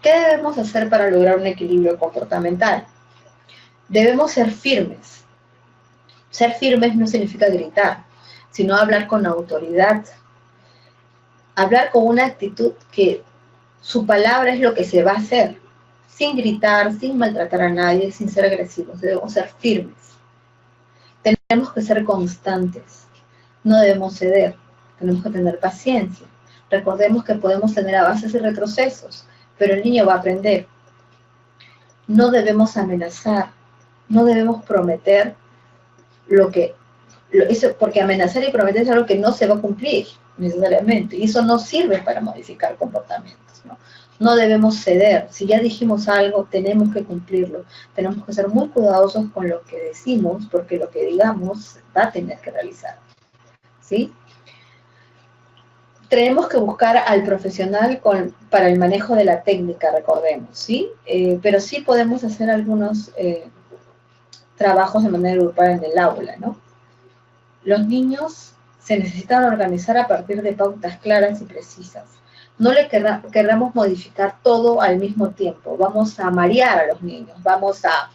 ¿Qué debemos hacer para lograr un equilibrio comportamental? Debemos ser firmes. Ser firmes no significa gritar, sino hablar con autoridad. Hablar con una actitud que su palabra es lo que se va a hacer, sin gritar, sin maltratar a nadie, sin ser agresivos. Debemos ser firmes. Tenemos que ser constantes. No debemos ceder. Tenemos que tener paciencia. Recordemos que podemos tener avances y retrocesos, pero el niño va a aprender. No debemos amenazar, no debemos prometer porque amenazar y prometer es algo que no se va a cumplir necesariamente, y eso no sirve para modificar comportamientos, ¿no? No debemos ceder. Si ya dijimos algo, tenemos que cumplirlo. Tenemos que ser muy cuidadosos con lo que decimos, porque lo que digamos va a tener que realizar, ¿sí? Tenemos que buscar al profesional para el manejo de la técnica, recordemos, ¿sí? Pero sí podemos hacer algunos trabajos de manera grupal en el aula, ¿no? Los niños se necesitan organizar a partir de pautas claras y precisas. No le querramos modificar todo al mismo tiempo. Vamos a marear a los niños, vamos a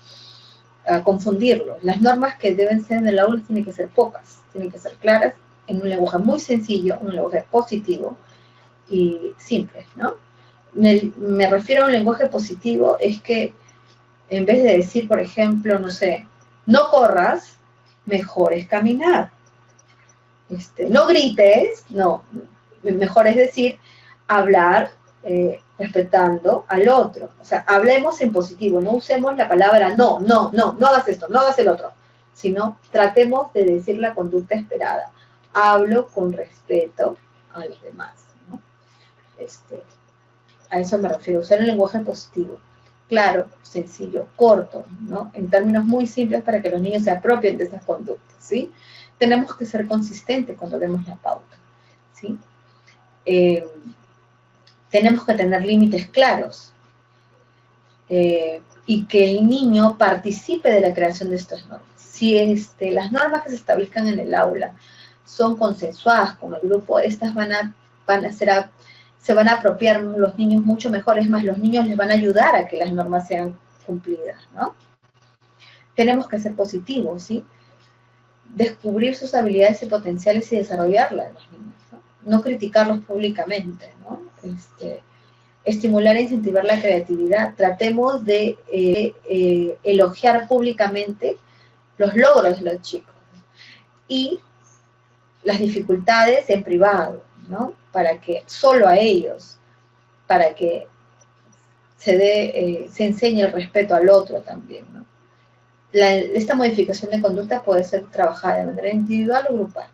confundirlos. Las normas que deben ser en el aula tienen que ser pocas, tienen que ser claras, en un lenguaje muy sencillo, un lenguaje positivo y simple, ¿no? Me refiero a un lenguaje positivo, es que en vez de decir, por ejemplo, no sé, no corras, mejor es caminar. No grites, no, mejor es decir, hablar respetando al otro. O sea, hablemos en positivo, no usemos la palabra no hagas esto, no hagas el otro, sino tratemos de decir la conducta esperada. Hablo con respeto a los demás, ¿no? A eso me refiero, usar el lenguaje positivo. Claro, sencillo, corto, ¿no? En términos muy simples para que los niños se apropien de esas conductas, ¿sí? Tenemos que ser consistentes cuando demos la pauta, ¿sí? Tenemos que tener límites claros y que el niño participe de la creación de estas normas. Si las normas que se establezcan en el aula son consensuadas con el grupo, estas se van a apropiar los niños mucho mejor. Es más, los niños les van a ayudar a que las normas sean cumplidas, ¿no? Tenemos que ser positivos, ¿sí? Descubrir sus habilidades y potenciales y desarrollarlas los niños, ¿no? No criticarlos públicamente, ¿no? Estimular e incentivar la creatividad. Tratemos de elogiar públicamente los logros de los chicos y las dificultades en privado, ¿no? Para que solo a ellos, para que se enseñe el respeto al otro también, ¿no? Esta modificación de conducta puede ser trabajada de manera individual o grupal.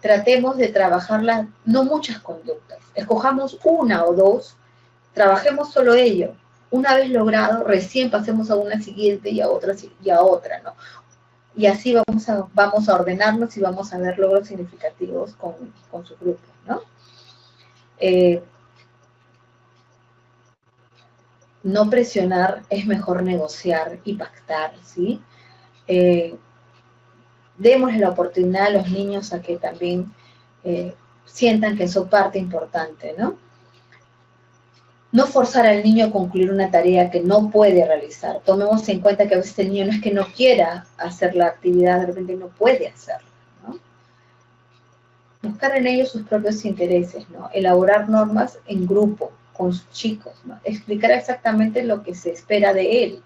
Tratemos de trabajarla, no muchas conductas, escojamos una o dos, trabajemos solo ello. Una vez logrado, recién pasemos a una siguiente y a otra, ¿no? Y así vamos a ordenarnos y vamos a ver logros significativos con su grupo, ¿no? no presionar, es mejor negociar y pactar, ¿sí? Démosle la oportunidad a los niños a que también sientan que son parte importante, ¿no? No forzar al niño a concluir una tarea que no puede realizar. Tomemos en cuenta que a veces el niño no es que no quiera hacer la actividad, de repente no puede hacerla, ¿no? Buscar en ellos sus propios intereses, ¿no? Elaborar normas en grupo, con sus chicos, ¿no? Explicar exactamente lo que se espera de él.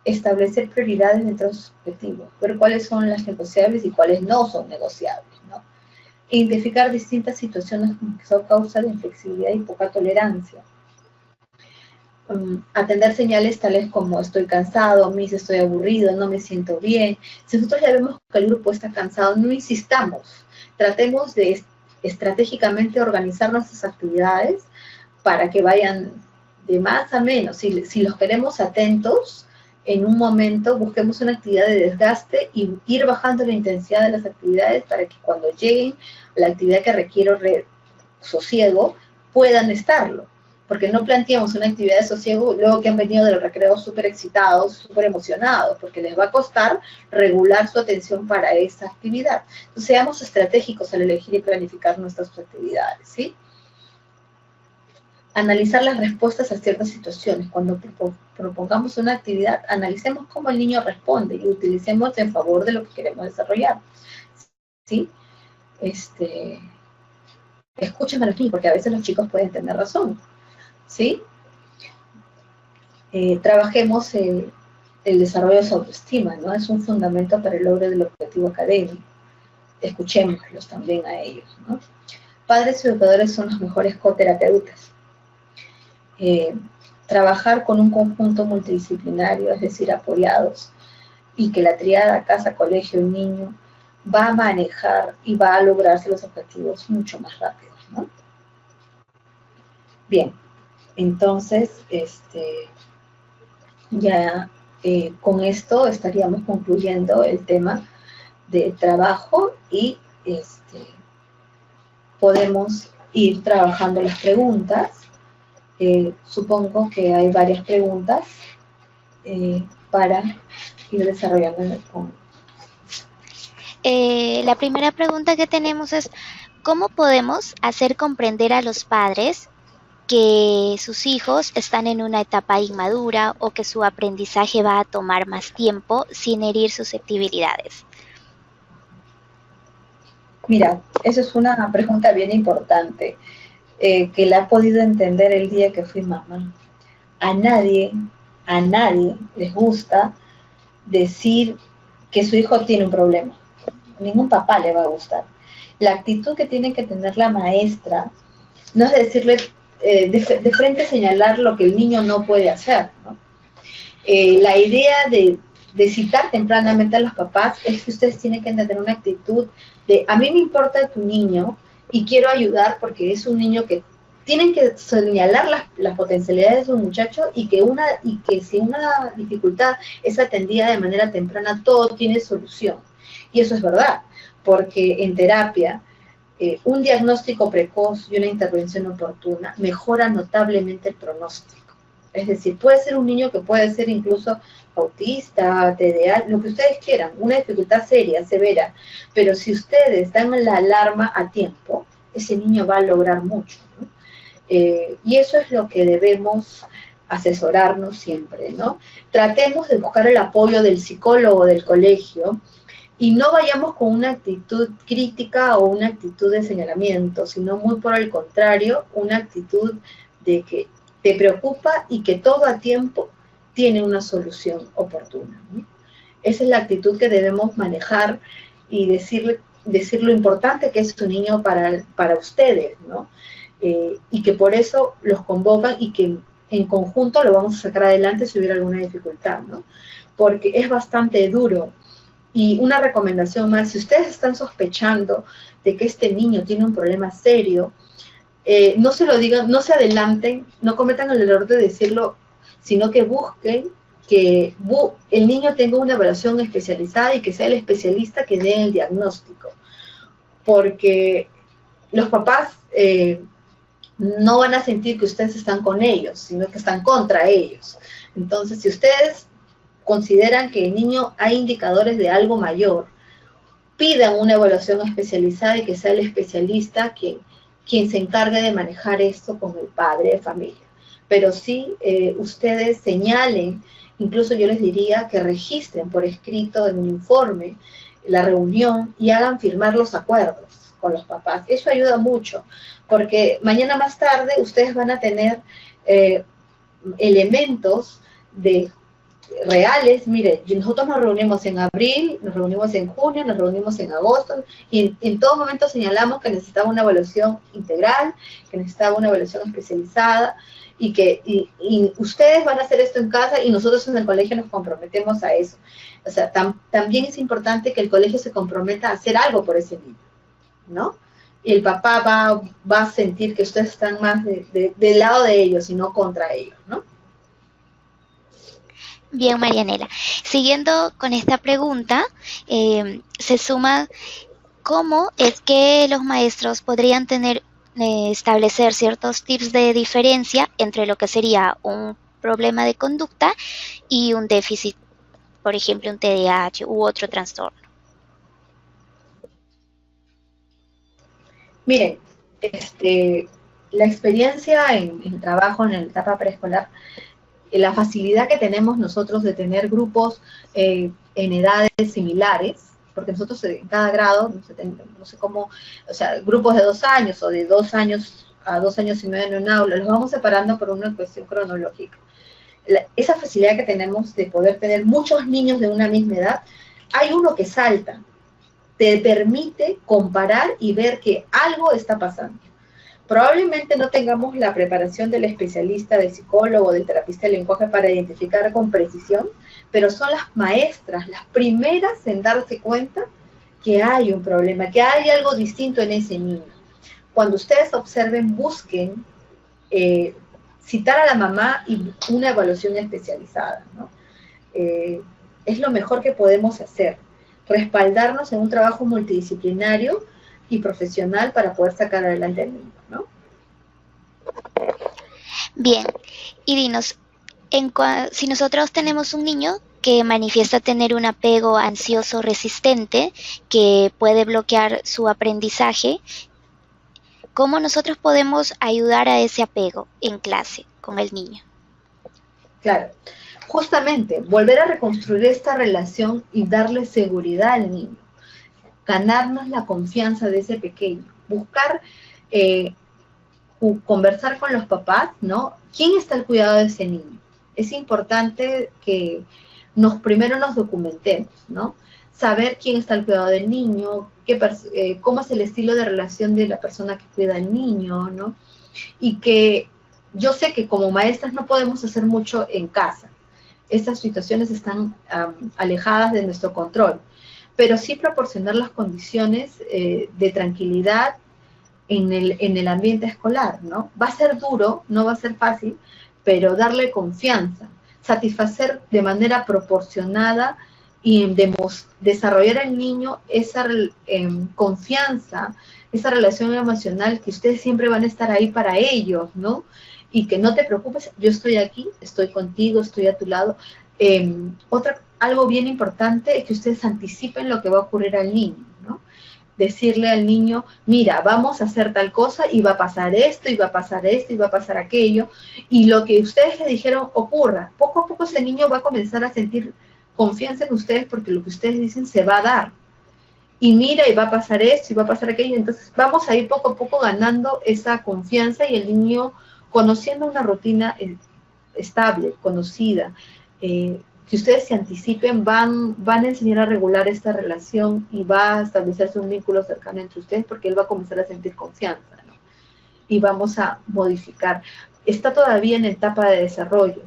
Establecer prioridades dentro de sus objetivos, ver cuáles son las negociables y cuáles no son negociables, ¿no? Identificar distintas situaciones que son causa de inflexibilidad y poca tolerancia. Atender señales tales como estoy cansado, mis estoy aburrido, no me siento bien. Si nosotros ya vemos que el grupo está cansado, no insistamos. Tratemos de estratégicamente organizar nuestras actividades para que vayan de más a menos. Si los queremos atentos, en un momento busquemos una actividad de desgaste y ir bajando la intensidad de las actividades para que cuando lleguen a la actividad que requiere sosiego, puedan estarlo. Porque no planteamos una actividad de sosiego luego que han venido del recreo súper excitados, súper emocionados, porque les va a costar regular su atención para esa actividad. Entonces, seamos estratégicos al elegir y planificar nuestras actividades, ¿sí? Analizar las respuestas a ciertas situaciones. Cuando propongamos una actividad, analicemos cómo el niño responde y utilicemos en favor de lo que queremos desarrollar, ¿sí? Escuchen a los niños, porque a veces los chicos pueden tener razón, ¿sí? Trabajemos el desarrollo de su autoestima, ¿no? Es un fundamento para el logro del objetivo académico. Escuchémoslos también a ellos, ¿no? Padres y educadores son los mejores coterapeutas. Trabajar con un conjunto multidisciplinario, es decir, apoyados, y que la triada casa, colegio y niño va a manejar y va a lograrse los objetivos mucho más rápidos, ¿no? Bien, entonces, ya con esto estaríamos concluyendo el tema de trabajo y podemos ir trabajando las preguntas. Supongo que hay varias preguntas para ir desarrollando con... La primera pregunta que tenemos es, ¿cómo podemos hacer comprender a los padres que sus hijos están en una etapa inmadura o que su aprendizaje va a tomar más tiempo sin herir susceptibilidades? Mira, esa es una pregunta bien importante, que la he podido entender el día que fui mamá. A nadie les gusta decir que su hijo tiene un problema. Ningún papá le va a gustar. La actitud que tiene que tener la maestra no es decirle de frente señalar lo que el niño no puede hacer, ¿no? La idea de citar tempranamente a los papás es que ustedes tienen que tener una actitud de a mí me importa tu niño y quiero ayudar porque es un niño que tienen que señalar las potencialidades de un muchacho y que si una dificultad es atendida de manera temprana, todo tiene solución. Y eso es verdad, porque en terapia un diagnóstico precoz y una intervención oportuna mejora notablemente el pronóstico. Es decir, puede ser un niño que puede ser incluso autista, TDA, lo que ustedes quieran, una dificultad seria, severa, pero si ustedes dan la alarma a tiempo, ese niño va a lograr mucho, ¿no? Y eso es lo que debemos asesorarnos siempre, ¿no? Tratemos de buscar el apoyo del psicólogo del colegio y no vayamos con una actitud crítica o una actitud de señalamiento, sino muy por el contrario, una actitud de que te preocupa y que todo a tiempo tiene una solución oportuna, ¿no? Esa es la actitud que debemos manejar y decir lo importante que es tu niño para ustedes, ¿no? Y que por eso los convocan y que en conjunto lo vamos a sacar adelante si hubiera alguna dificultad, ¿no? Porque es bastante duro. Y una recomendación más, si ustedes están sospechando de que este niño tiene un problema serio, no se lo digan, no se adelanten, no cometan el error de decirlo, sino que busquen que el niño tenga una evaluación especializada y que sea el especialista que dé el diagnóstico. Porque los papás no van a sentir que ustedes están con ellos, sino que están contra ellos. Entonces, si ustedes consideran que el niño hay indicadores de algo mayor, pidan una evaluación especializada y que sea el especialista quien se encargue de manejar esto con el padre de familia. Pero sí, ustedes señalen, incluso yo les diría que registren por escrito en un informe la reunión y hagan firmar los acuerdos con los papás. Eso ayuda mucho, porque mañana más tarde ustedes van a tener elementos de reales. Mire, nosotros nos reunimos en abril, nos reunimos en junio, nos reunimos en agosto, y en todo momento señalamos que necesitaba una evaluación integral, que necesitaba una evaluación especializada, y ustedes van a hacer esto en casa y nosotros en el colegio nos comprometemos a eso. O sea, también es importante que el colegio se comprometa a hacer algo por ese niño, ¿no? Y el papá va a sentir que ustedes están más del lado de ellos y no contra ellos, ¿no? Bien, Marianela. Siguiendo con esta pregunta, se suma cómo es que los maestros podrían establecer ciertos tips de diferencia entre lo que sería un problema de conducta y un déficit, por ejemplo, un TDAH u otro trastorno. Miren, la experiencia en trabajo en la etapa preescolar, la facilidad que tenemos nosotros de tener grupos en edades similares, porque nosotros en cada grado, no sé cómo, o sea, grupos de 2 años o de 2 años a 2 años y medio en un aula, los vamos separando por una cuestión cronológica. Esa facilidad que tenemos de poder tener muchos niños de una misma edad, hay uno que salta, te permite comparar y ver que algo está pasando. Probablemente no tengamos la preparación del especialista, del psicólogo, del terapista del lenguaje para identificar con precisión, pero son las maestras las primeras en darse cuenta que hay un problema, que hay algo distinto en ese niño. Cuando ustedes observen, busquen citar a la mamá y una evaluación especializada, ¿no? Es lo mejor que podemos hacer, respaldarnos en un trabajo multidisciplinario y profesional para poder sacar adelante al niño, ¿no? Bien, y dinos, si nosotros tenemos un niño que manifiesta tener un apego ansioso resistente que puede bloquear su aprendizaje, ¿cómo nosotros podemos ayudar a ese apego en clase con el niño? Claro, justamente, volver a reconstruir esta relación y darle seguridad al niño, ganarnos la confianza de ese pequeño, buscar conversar con los papás, ¿no? ¿Quién está al cuidado de ese niño? Es importante que primero nos documentemos, ¿no? Saber quién está al cuidado del niño, cómo es el estilo de relación de la persona que cuida al niño, ¿no? Y que yo sé que como maestras no podemos hacer mucho en casa. Estas situaciones están alejadas de nuestro control, pero sí proporcionar las condiciones de tranquilidad en el ambiente escolar, ¿no? Va a ser duro, no va a ser fácil, pero darle confianza, satisfacer de manera proporcionada y desarrollar al niño esa confianza, esa relación emocional que ustedes siempre van a estar ahí para ellos, ¿no? Y que no te preocupes, yo estoy aquí, estoy contigo, estoy a tu lado. Algo bien importante es que ustedes anticipen lo que va a ocurrir al niño, ¿no? Decirle al niño, mira, vamos a hacer tal cosa y va a pasar esto, y va a pasar esto, y va a pasar aquello, y lo que ustedes le dijeron ocurra. Poco a poco ese niño va a comenzar a sentir confianza en ustedes porque lo que ustedes dicen se va a dar. Y mira, y va a pasar esto, y va a pasar aquello. Entonces vamos a ir poco a poco ganando esa confianza y el niño conociendo una rutina estable, conocida. Si ustedes se anticipen, van a enseñar a regular esta relación y va a establecerse un vínculo cercano entre ustedes porque él va a comenzar a sentir confianza, ¿no? Y vamos a modificar. Está todavía en etapa de desarrollo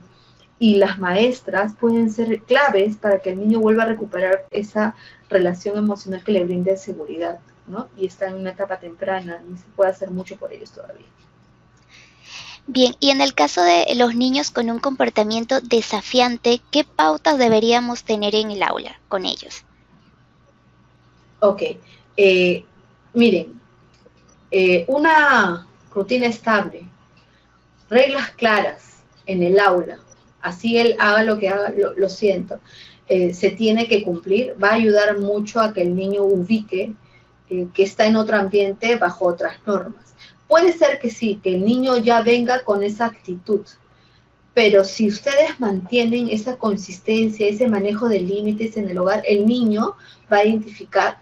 y las maestras pueden ser claves para que el niño vuelva a recuperar esa relación emocional que le brinde seguridad, ¿no? Y está en una etapa temprana y se puede hacer mucho por ellos todavía. Bien, y en el caso de los niños con un comportamiento desafiante, ¿qué pautas deberíamos tener en el aula con ellos? Ok, miren, una rutina estable, reglas claras en el aula, así él haga lo que haga, lo siento, se tiene que cumplir, va a ayudar mucho a que el niño ubique que está en otro ambiente bajo otras normas. Puede ser que sí, que el niño ya venga con esa actitud, pero si ustedes mantienen esa consistencia, ese manejo de límites en el hogar, el niño va a identificar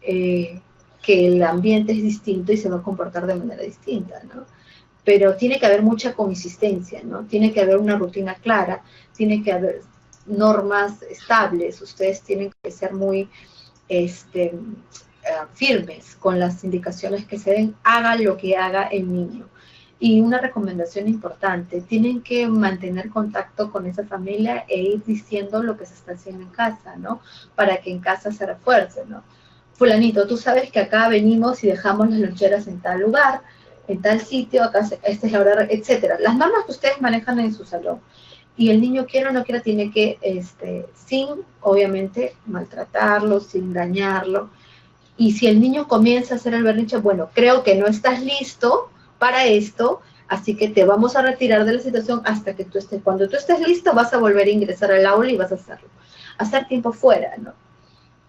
que el ambiente es distinto y se va a comportar de manera distinta, ¿no? Pero tiene que haber mucha consistencia, ¿no? Tiene que haber una rutina clara, tiene que haber normas estables, ustedes tienen que ser muy firmes con las indicaciones que se den, haga lo que haga el niño. Y una recomendación importante, tienen que mantener contacto con esa familia e ir diciendo lo que se está haciendo en casa, ¿no? Para que en casa se refuerce, ¿no? Fulanito, tú sabes que acá venimos y dejamos las loncheras en tal lugar, en tal sitio, acá esta es la hora, etcétera. Las normas que ustedes manejan en su salón. Y el niño quiera o no quiera tiene que, sin, obviamente, maltratarlo, sin dañarlo. Y si el niño comienza a hacer el berrinche, bueno, creo que no estás listo para esto, así que te vamos a retirar de la situación hasta que tú estés. Cuando tú estés listo, vas a volver a ingresar al aula y vas a hacerlo. Hacer tiempo fuera, ¿no?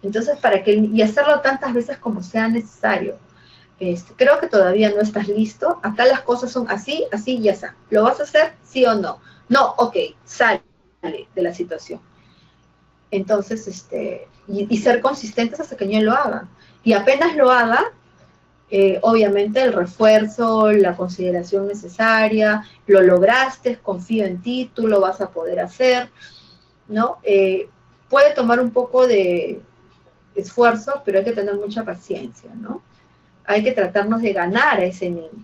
Entonces, y hacerlo tantas veces como sea necesario. Creo que todavía no estás listo. Acá las cosas son así, así y así. ¿Lo vas a hacer? ¿Sí o no? No, ok, sale de la situación. Entonces, y ser consistentes hasta que el niño lo haga. Y apenas lo haga, obviamente el refuerzo, la consideración necesaria, lo lograste, confío en ti, tú lo vas a poder hacer, ¿no? Puede tomar un poco de esfuerzo, pero hay que tener mucha paciencia, ¿no? Hay que tratarnos de ganar a ese niño.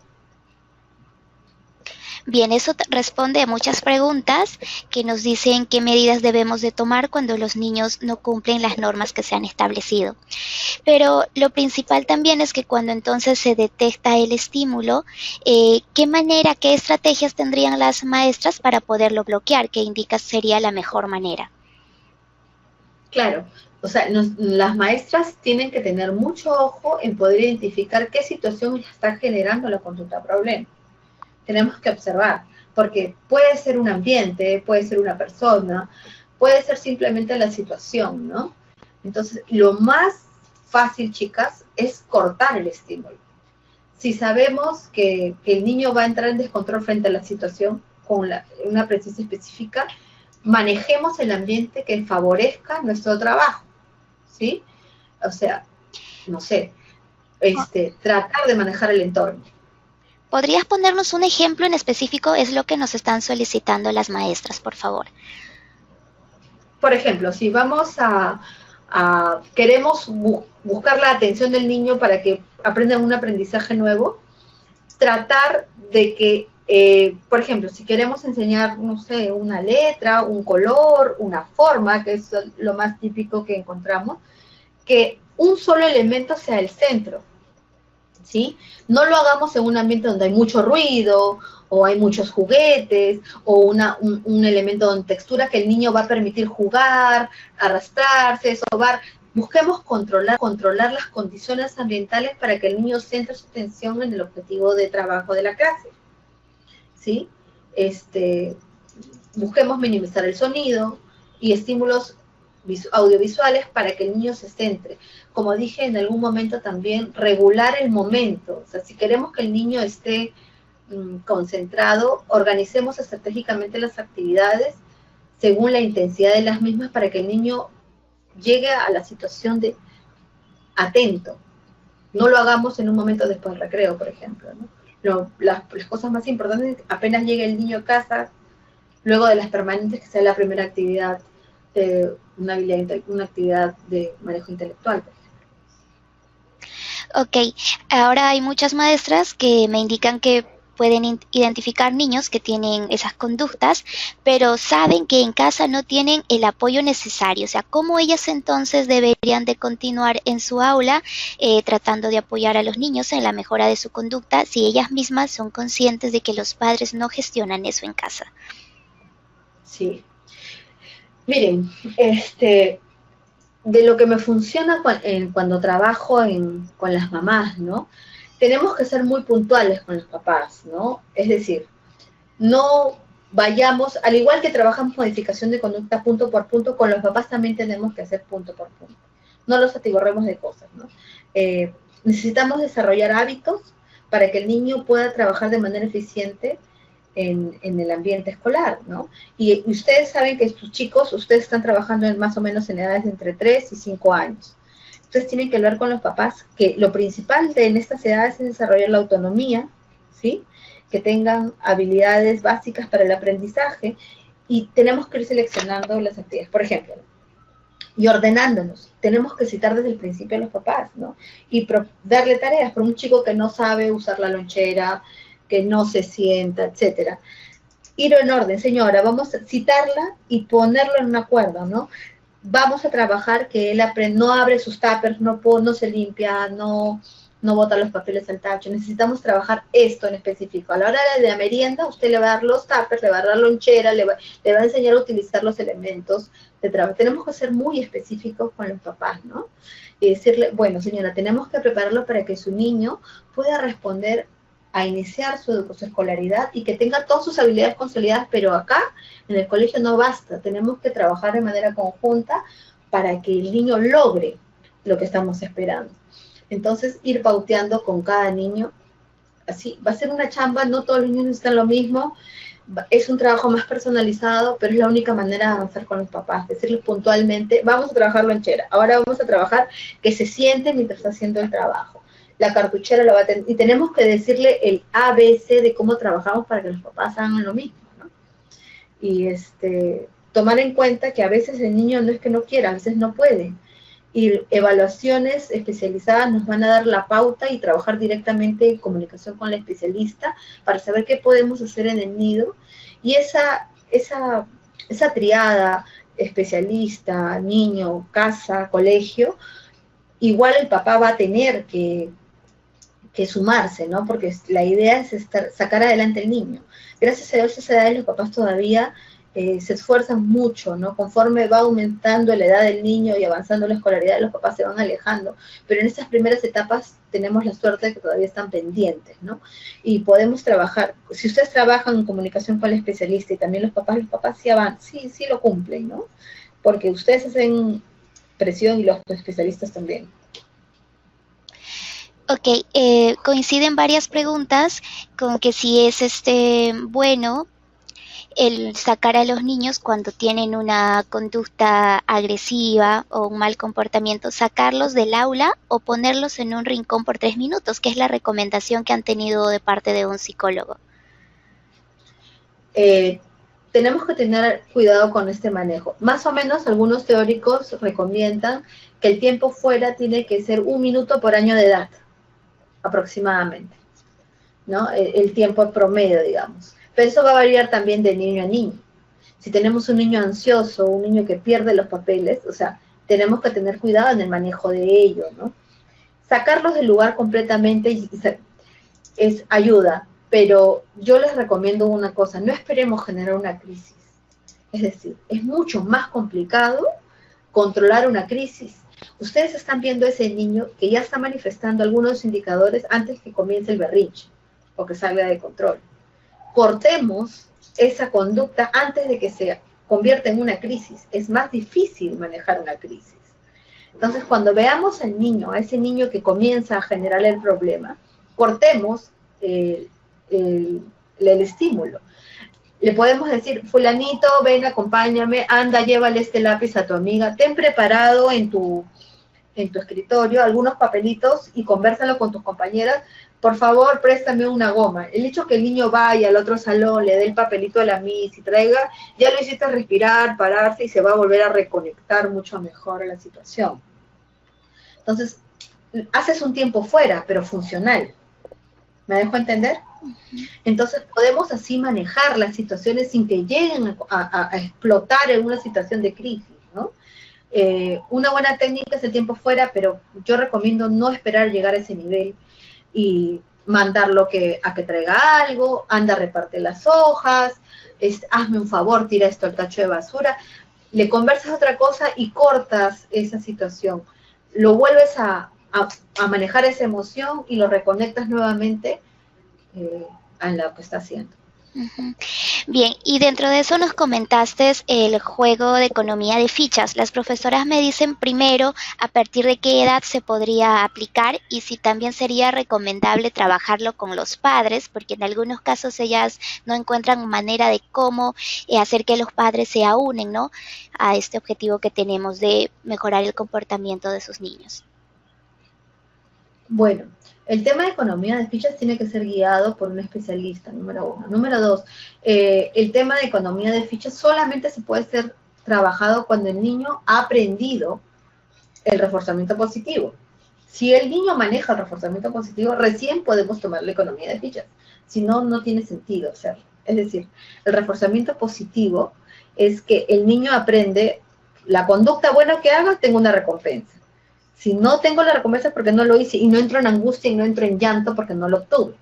Bien, eso responde a muchas preguntas que nos dicen qué medidas debemos de tomar cuando los niños no cumplen las normas que se han establecido. Pero lo principal también es que cuando entonces se detecta el estímulo, qué estrategias tendrían las maestras para poderlo bloquear? ¿Qué indicas sería la mejor manera? Claro, o sea, las maestras tienen que tener mucho ojo en poder identificar qué situación está generando la conducta problema. Tenemos que observar, porque puede ser un ambiente, puede ser una persona, puede ser simplemente la situación, ¿no? Entonces, lo más fácil, chicas, es cortar el estímulo. Si sabemos que el niño va a entrar en descontrol frente a la situación con una precisión específica, manejemos el ambiente que favorezca nuestro trabajo, ¿sí? O sea, no sé, tratar de manejar el entorno. ¿Podrías ponernos un ejemplo en específico? Es lo que nos están solicitando las maestras, por favor. Por ejemplo, si vamos queremos buscar la atención del niño para que aprenda un aprendizaje nuevo, tratar de que, por ejemplo, si queremos enseñar, no sé, una letra, un color, una forma, que es lo más típico que encontramos, que un solo elemento sea el centro, ¿sí? No lo hagamos en un ambiente donde hay mucho ruido, o hay muchos juguetes, o un elemento de textura que el niño va a permitir jugar, arrastrarse, sobar. Busquemos controlar las condiciones ambientales para que el niño centre su atención en el objetivo de trabajo de la clase, ¿sí? Busquemos minimizar el sonido y estímulos audiovisuales para que el niño se centre. Como dije en algún momento también, regular el momento. O sea, si queremos que el niño esté concentrado, organicemos estratégicamente las actividades según la intensidad de las mismas para que el niño llegue a la situación de atento. No lo hagamos en un momento después del recreo, por ejemplo, ¿no? Las cosas más importantes, apenas llegue el niño a casa, luego de las permanentes, que sea la primera actividad, una actividad de manejo intelectual. Ok, ahora hay muchas maestras que me indican que pueden identificar niños que tienen esas conductas, pero saben que en casa no tienen el apoyo necesario. O sea, ¿cómo ellas entonces deberían de continuar en su aula tratando de apoyar a los niños en la mejora de su conducta si ellas mismas son conscientes de que los padres no gestionan eso en casa? Sí. Miren, de lo que me funciona cuando trabajo con las mamás, ¿no? tenemos que ser muy puntuales con los papás, ¿no? Es decir, no vayamos, al igual que trabajamos modificación de conducta punto por punto, con los papás también tenemos que hacer punto por punto. No los atiborremos de cosas, ¿no? Necesitamos desarrollar hábitos para que el niño pueda trabajar de manera eficiente en el ambiente escolar, ¿no? Y ustedes saben que sus chicos, ustedes están trabajando más o menos en edades de entre 3 y 5 años. Ustedes tienen que hablar con los papás que lo principal en estas edades es desarrollar la autonomía, ¿sí? Que tengan habilidades básicas para el aprendizaje y tenemos que ir seleccionando las actividades. Por ejemplo, y ordenándonos. Tenemos que citar desde el principio a los papás, ¿no? Y darle tareas por un chico que no sabe usar la lonchera, que no se sienta, etcétera. Ir en orden, señora, vamos a citarla y ponerlo en un acuerdo, ¿no? Vamos a trabajar que él no abre sus tuppers, no se limpia, no bota los papeles al tacho. Necesitamos trabajar esto en específico. A la hora de la merienda, usted le va a dar los tuppers, le va a dar la lonchera, le va a enseñar a utilizar los elementos de trabajo. Tenemos que ser muy específicos con los papás, ¿no? Y decirle, bueno, señora, tenemos que prepararlo para que su niño pueda responder a iniciar su escolaridad y que tenga todas sus habilidades consolidadas, pero acá en el colegio no basta, tenemos que trabajar de manera conjunta para que el niño logre lo que estamos esperando. Entonces, ir pauteando con cada niño, así, va a ser una chamba, no todos los niños necesitan lo mismo, es un trabajo más personalizado, pero es la única manera de avanzar con los papás, decirles puntualmente, vamos a trabajar lonchera, ahora vamos a trabajar que se siente mientras está haciendo el trabajo. La cartuchera lo va a tener, y tenemos que decirle el ABC de cómo trabajamos para que los papás hagan lo mismo, ¿no? Y tomar en cuenta que a veces el niño no es que no quiera, a veces no puede, y evaluaciones especializadas nos van a dar la pauta y trabajar directamente en comunicación con la especialista para saber qué podemos hacer en el nido, y esa triada, especialista, niño, casa, colegio, igual el papá va a tener que sumarse, ¿no? Porque la idea es sacar adelante el niño. Gracias a Dios, a esa edad los papás todavía se esfuerzan mucho, ¿no? Conforme va aumentando la edad del niño y avanzando la escolaridad, los papás se van alejando. Pero en estas primeras etapas tenemos la suerte de que todavía están pendientes, ¿no? Y podemos trabajar, si ustedes trabajan en comunicación con el especialista y también los papás sí lo cumplen, ¿no? Porque ustedes hacen presión y los especialistas también. Ok, coinciden varias preguntas con que si es bueno el sacar a los niños cuando tienen una conducta agresiva o un mal comportamiento, sacarlos del aula o ponerlos en un rincón por 3 minutos, que es la recomendación que han tenido de parte de un psicólogo. Tenemos que tener cuidado con este manejo. Más o menos algunos teóricos recomiendan que el tiempo fuera tiene que ser 1 minuto por año de edad, aproximadamente, ¿no? El tiempo promedio, digamos. Pero eso va a variar también de niño a niño. Si tenemos un niño ansioso, un niño que pierde los papeles, o sea, tenemos que tener cuidado en el manejo de ello, ¿no? Sacarlos del lugar completamente es ayuda, pero yo les recomiendo una cosa, no esperemos generar una crisis. Es decir, es mucho más complicado controlar una crisis. Ustedes están viendo a ese niño que ya está manifestando algunos indicadores antes que comience el berrinche o que salga de control. Cortemos esa conducta antes de que se convierta en una crisis. Es más difícil manejar una crisis. Entonces, cuando veamos al niño, a ese niño que comienza a generar el problema, cortemos el estímulo. Le podemos decir, fulanito, ven, acompáñame, anda, llévale este lápiz a tu amiga, ten preparado en tu escritorio algunos papelitos y convérsalo con tus compañeras, por favor, préstame una goma. El hecho que el niño vaya al otro salón, le dé el papelito a la miss y traiga, ya lo hiciste respirar, pararse y se va a volver a reconectar mucho mejor a la situación. Entonces, haces un tiempo fuera, pero funcional. ¿Me dejo entender? Entonces, podemos así manejar las situaciones sin que lleguen a explotar en una situación de crisis, ¿no? Una buena técnica es el tiempo fuera, pero yo recomiendo no esperar llegar a ese nivel y mandarlo a que traiga algo, anda, reparte las hojas, hazme un favor, tira esto al tacho de basura, le conversas otra cosa y cortas esa situación. Lo vuelves a a manejar esa emoción y lo reconectas nuevamente a lo que está haciendo. Ujú. Bien, y dentro de eso nos comentaste el juego de economía de fichas. Las profesoras me dicen primero a partir de qué edad se podría aplicar y si también sería recomendable trabajarlo con los padres, porque en algunos casos ellas no encuentran manera de cómo hacer que los padres se aúnen, ¿no?, a este objetivo que tenemos de mejorar el comportamiento de sus niños. Bueno, el tema de economía de fichas tiene que ser guiado por un especialista, número uno. Número dos, el tema de economía de fichas solamente se puede ser trabajado cuando el niño ha aprendido el reforzamiento positivo. Si el niño maneja el reforzamiento positivo, recién podemos tomar la economía de fichas. Si no, no tiene sentido hacerlo. Es decir, el reforzamiento positivo es que el niño aprende la conducta buena que haga, tengo una recompensa. Si no tengo la recompensa es porque no lo hice y no entro en angustia y no entro en llanto porque no lo obtuve.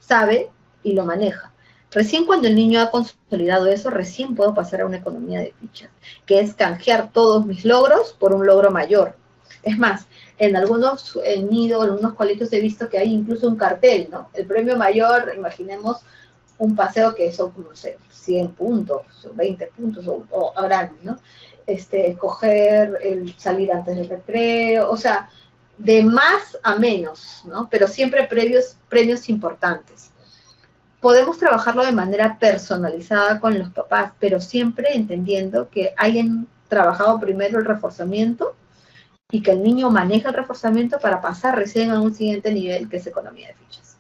Sabe y lo maneja. Recién cuando el niño ha consolidado eso, recién puedo pasar a una economía de fichas, que es canjear todos mis logros por un logro mayor. Es más, en algunos nidos, en algunos colegios he visto que hay incluso un cartel, ¿no? El premio mayor, imaginemos un paseo que son, no sé, 100 puntos, 20 puntos, o habrán, ¿no? Escoger el salir antes del recreo, o sea, de más a menos, ¿no? Pero siempre premios importantes. Podemos trabajarlo de manera personalizada con los papás, pero siempre entendiendo que hayan trabajado primero el reforzamiento y que el niño maneja el reforzamiento para pasar recién a un siguiente nivel, que es economía de fichas.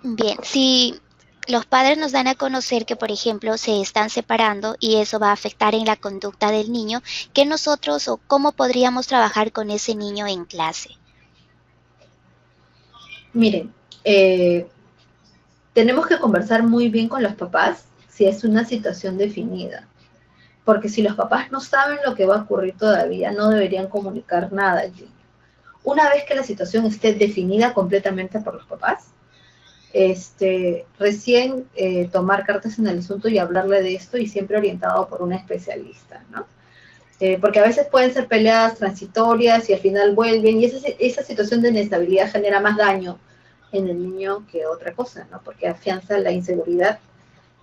Bien, si los padres nos dan a conocer que, por ejemplo, se están separando y eso va a afectar en la conducta del niño, ¿qué nosotros o cómo podríamos trabajar con ese niño en clase? Miren, tenemos que conversar muy bien con los papás si es una situación definida. Porque si los papás no saben lo que va a ocurrir todavía, no deberían comunicar nada al niño. Una vez que la situación esté definida completamente por los papás, recién tomar cartas en el asunto y hablarle de esto, y siempre orientado por un especialista, ¿no? Porque a veces pueden ser peleas transitorias y al final vuelven, y esa situación de inestabilidad genera más daño en el niño que otra cosa, ¿no? Porque afianza la inseguridad,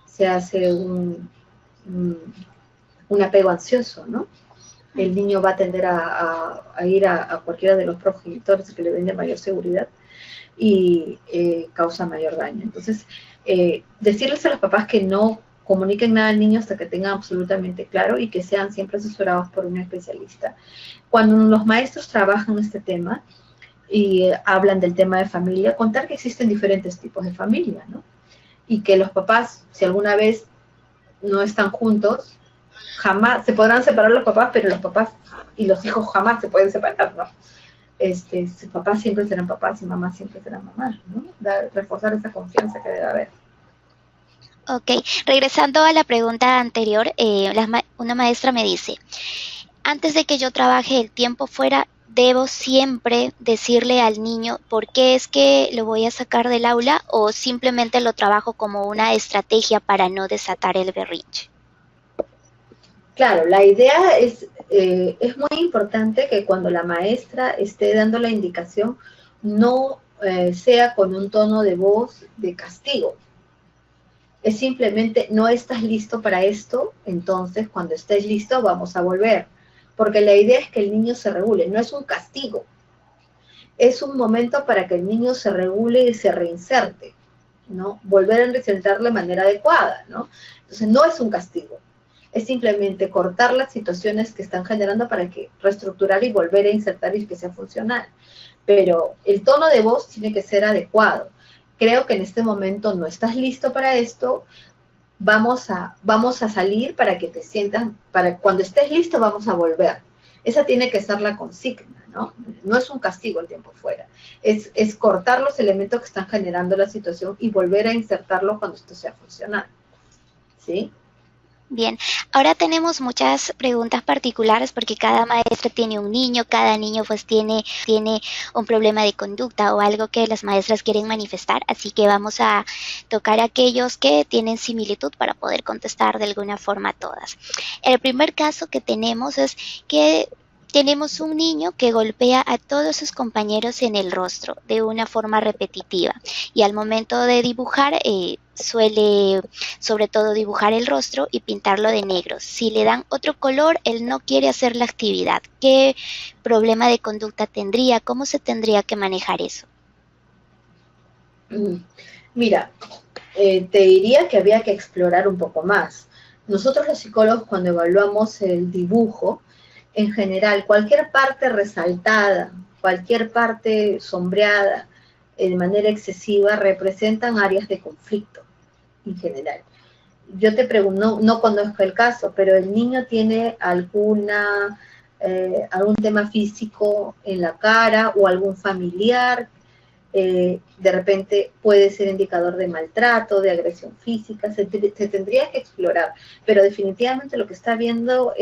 se hace un apego ansioso, ¿no? El niño va a tender a ir a cualquiera de los progenitores que le den mayor seguridad y causa mayor daño. Entonces, decirles a los papás que no comuniquen nada al niño hasta que tengan absolutamente claro y que sean siempre asesorados por un especialista. Cuando los maestros trabajan este tema y hablan del tema de familia, contar que existen diferentes tipos de familia, ¿no? Y que los papás, si alguna vez no están juntos, jamás se podrán separar los papás, pero los papás y los hijos jamás se pueden separar, ¿no? Sus papás siempre serán papás y mamás siempre serán mamás, ¿no? Reforzar esa confianza que debe haber. Ok, regresando a la pregunta anterior, una maestra me dice, antes de que yo trabaje el tiempo fuera, ¿debo siempre decirle al niño por qué es que lo voy a sacar del aula o simplemente lo trabajo como una estrategia para no desatar el berrinche? Claro, la idea es muy importante que cuando la maestra esté dando la indicación no sea con un tono de voz de castigo. Es simplemente, no estás listo para esto, entonces cuando estés listo vamos a volver. Porque la idea es que el niño se regule, no es un castigo. Es un momento para que el niño se regule y se reinserte, ¿no? Volver a reinsertar de manera adecuada, ¿no? Entonces no es un castigo. Es simplemente cortar las situaciones que están generando para que reestructurar y volver a insertar y que sea funcional. Pero el tono de voz tiene que ser adecuado. Creo que en este momento no estás listo para esto, vamos a salir para que te sientas, para cuando estés listo vamos a volver. Esa tiene que ser la consigna, ¿no? No es un castigo el tiempo fuera, es cortar los elementos que están generando la situación y volver a insertarlo cuando esto sea funcional, ¿sí? Bien, ahora tenemos muchas preguntas particulares porque cada maestra tiene un niño, cada niño pues tiene un problema de conducta o algo que las maestras quieren manifestar, así que vamos a tocar aquellos que tienen similitud para poder contestar de alguna forma a todas. El primer caso que tenemos es que tenemos un niño que golpea a todos sus compañeros en el rostro de una forma repetitiva y al momento de dibujar suele sobre todo dibujar el rostro y pintarlo de negro. Si le dan otro color, él no quiere hacer la actividad. ¿Qué problema de conducta tendría? ¿Cómo se tendría que manejar eso? Mira, te diría que había que explorar un poco más. Nosotros los psicólogos cuando evaluamos el dibujo, en general, cualquier parte resaltada, cualquier parte sombreada de manera excesiva representan áreas de conflicto en general. Yo te pregunto, no conozco el caso, pero el niño tiene algún tema físico en la cara o algún familiar, de repente puede ser indicador de maltrato, de agresión física, se tendría que explorar, pero definitivamente lo que está viendo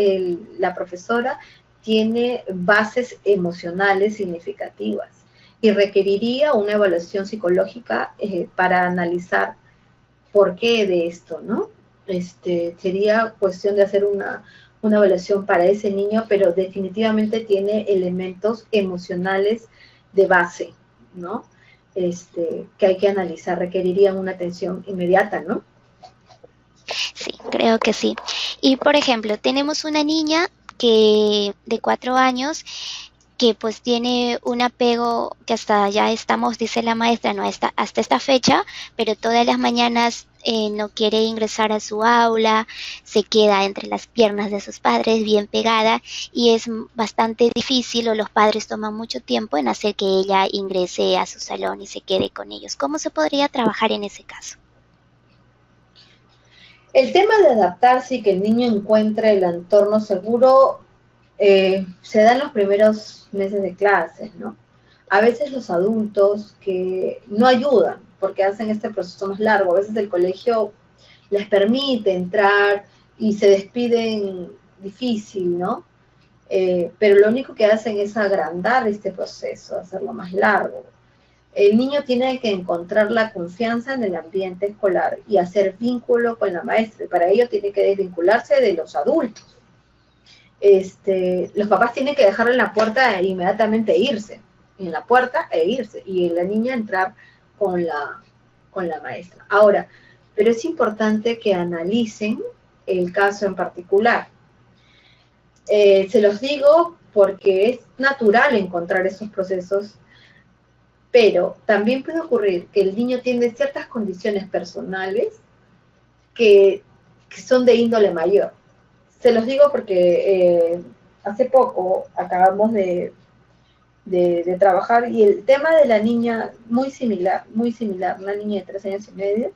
la profesora tiene bases emocionales significativas y requeriría una evaluación psicológica para analizar por qué de esto, ¿no? Sería cuestión de hacer una evaluación para ese niño, pero definitivamente tiene elementos emocionales de base, ¿no? Que hay que analizar, requerirían una atención inmediata, ¿no? Sí, creo que sí. Y por ejemplo, tenemos una niña que de 4 años que pues tiene un apego que hasta ya estamos, dice la maestra, no hasta esta fecha, pero todas las mañanas no quiere ingresar a su aula, se queda entre las piernas de sus padres bien pegada y es bastante difícil o los padres toman mucho tiempo en hacer que ella ingrese a su salón y se quede con ellos. ¿Cómo se podría trabajar en ese caso? El tema de adaptarse y que el niño encuentre el entorno seguro se da en los primeros meses de clases, ¿no? A veces los adultos que no ayudan porque hacen este proceso más largo, a veces el colegio les permite entrar y se despiden difícil, ¿no? Pero lo único que hacen es agrandar este proceso, hacerlo más largo. El niño tiene que encontrar la confianza en el ambiente escolar y hacer vínculo con la maestra, y para ello tiene que desvincularse de los adultos. Los papás tienen que dejarlo en la puerta e inmediatamente irse, en la puerta e irse, y la niña entrar con la maestra. Ahora, pero es importante que analicen el caso en particular. Se los digo porque es natural encontrar esos procesos, pero también puede ocurrir que el niño tiene ciertas condiciones personales que son de índole mayor. Se los digo porque hace poco acabamos de trabajar y el tema de la niña muy similar, una niña de 3 años y medio,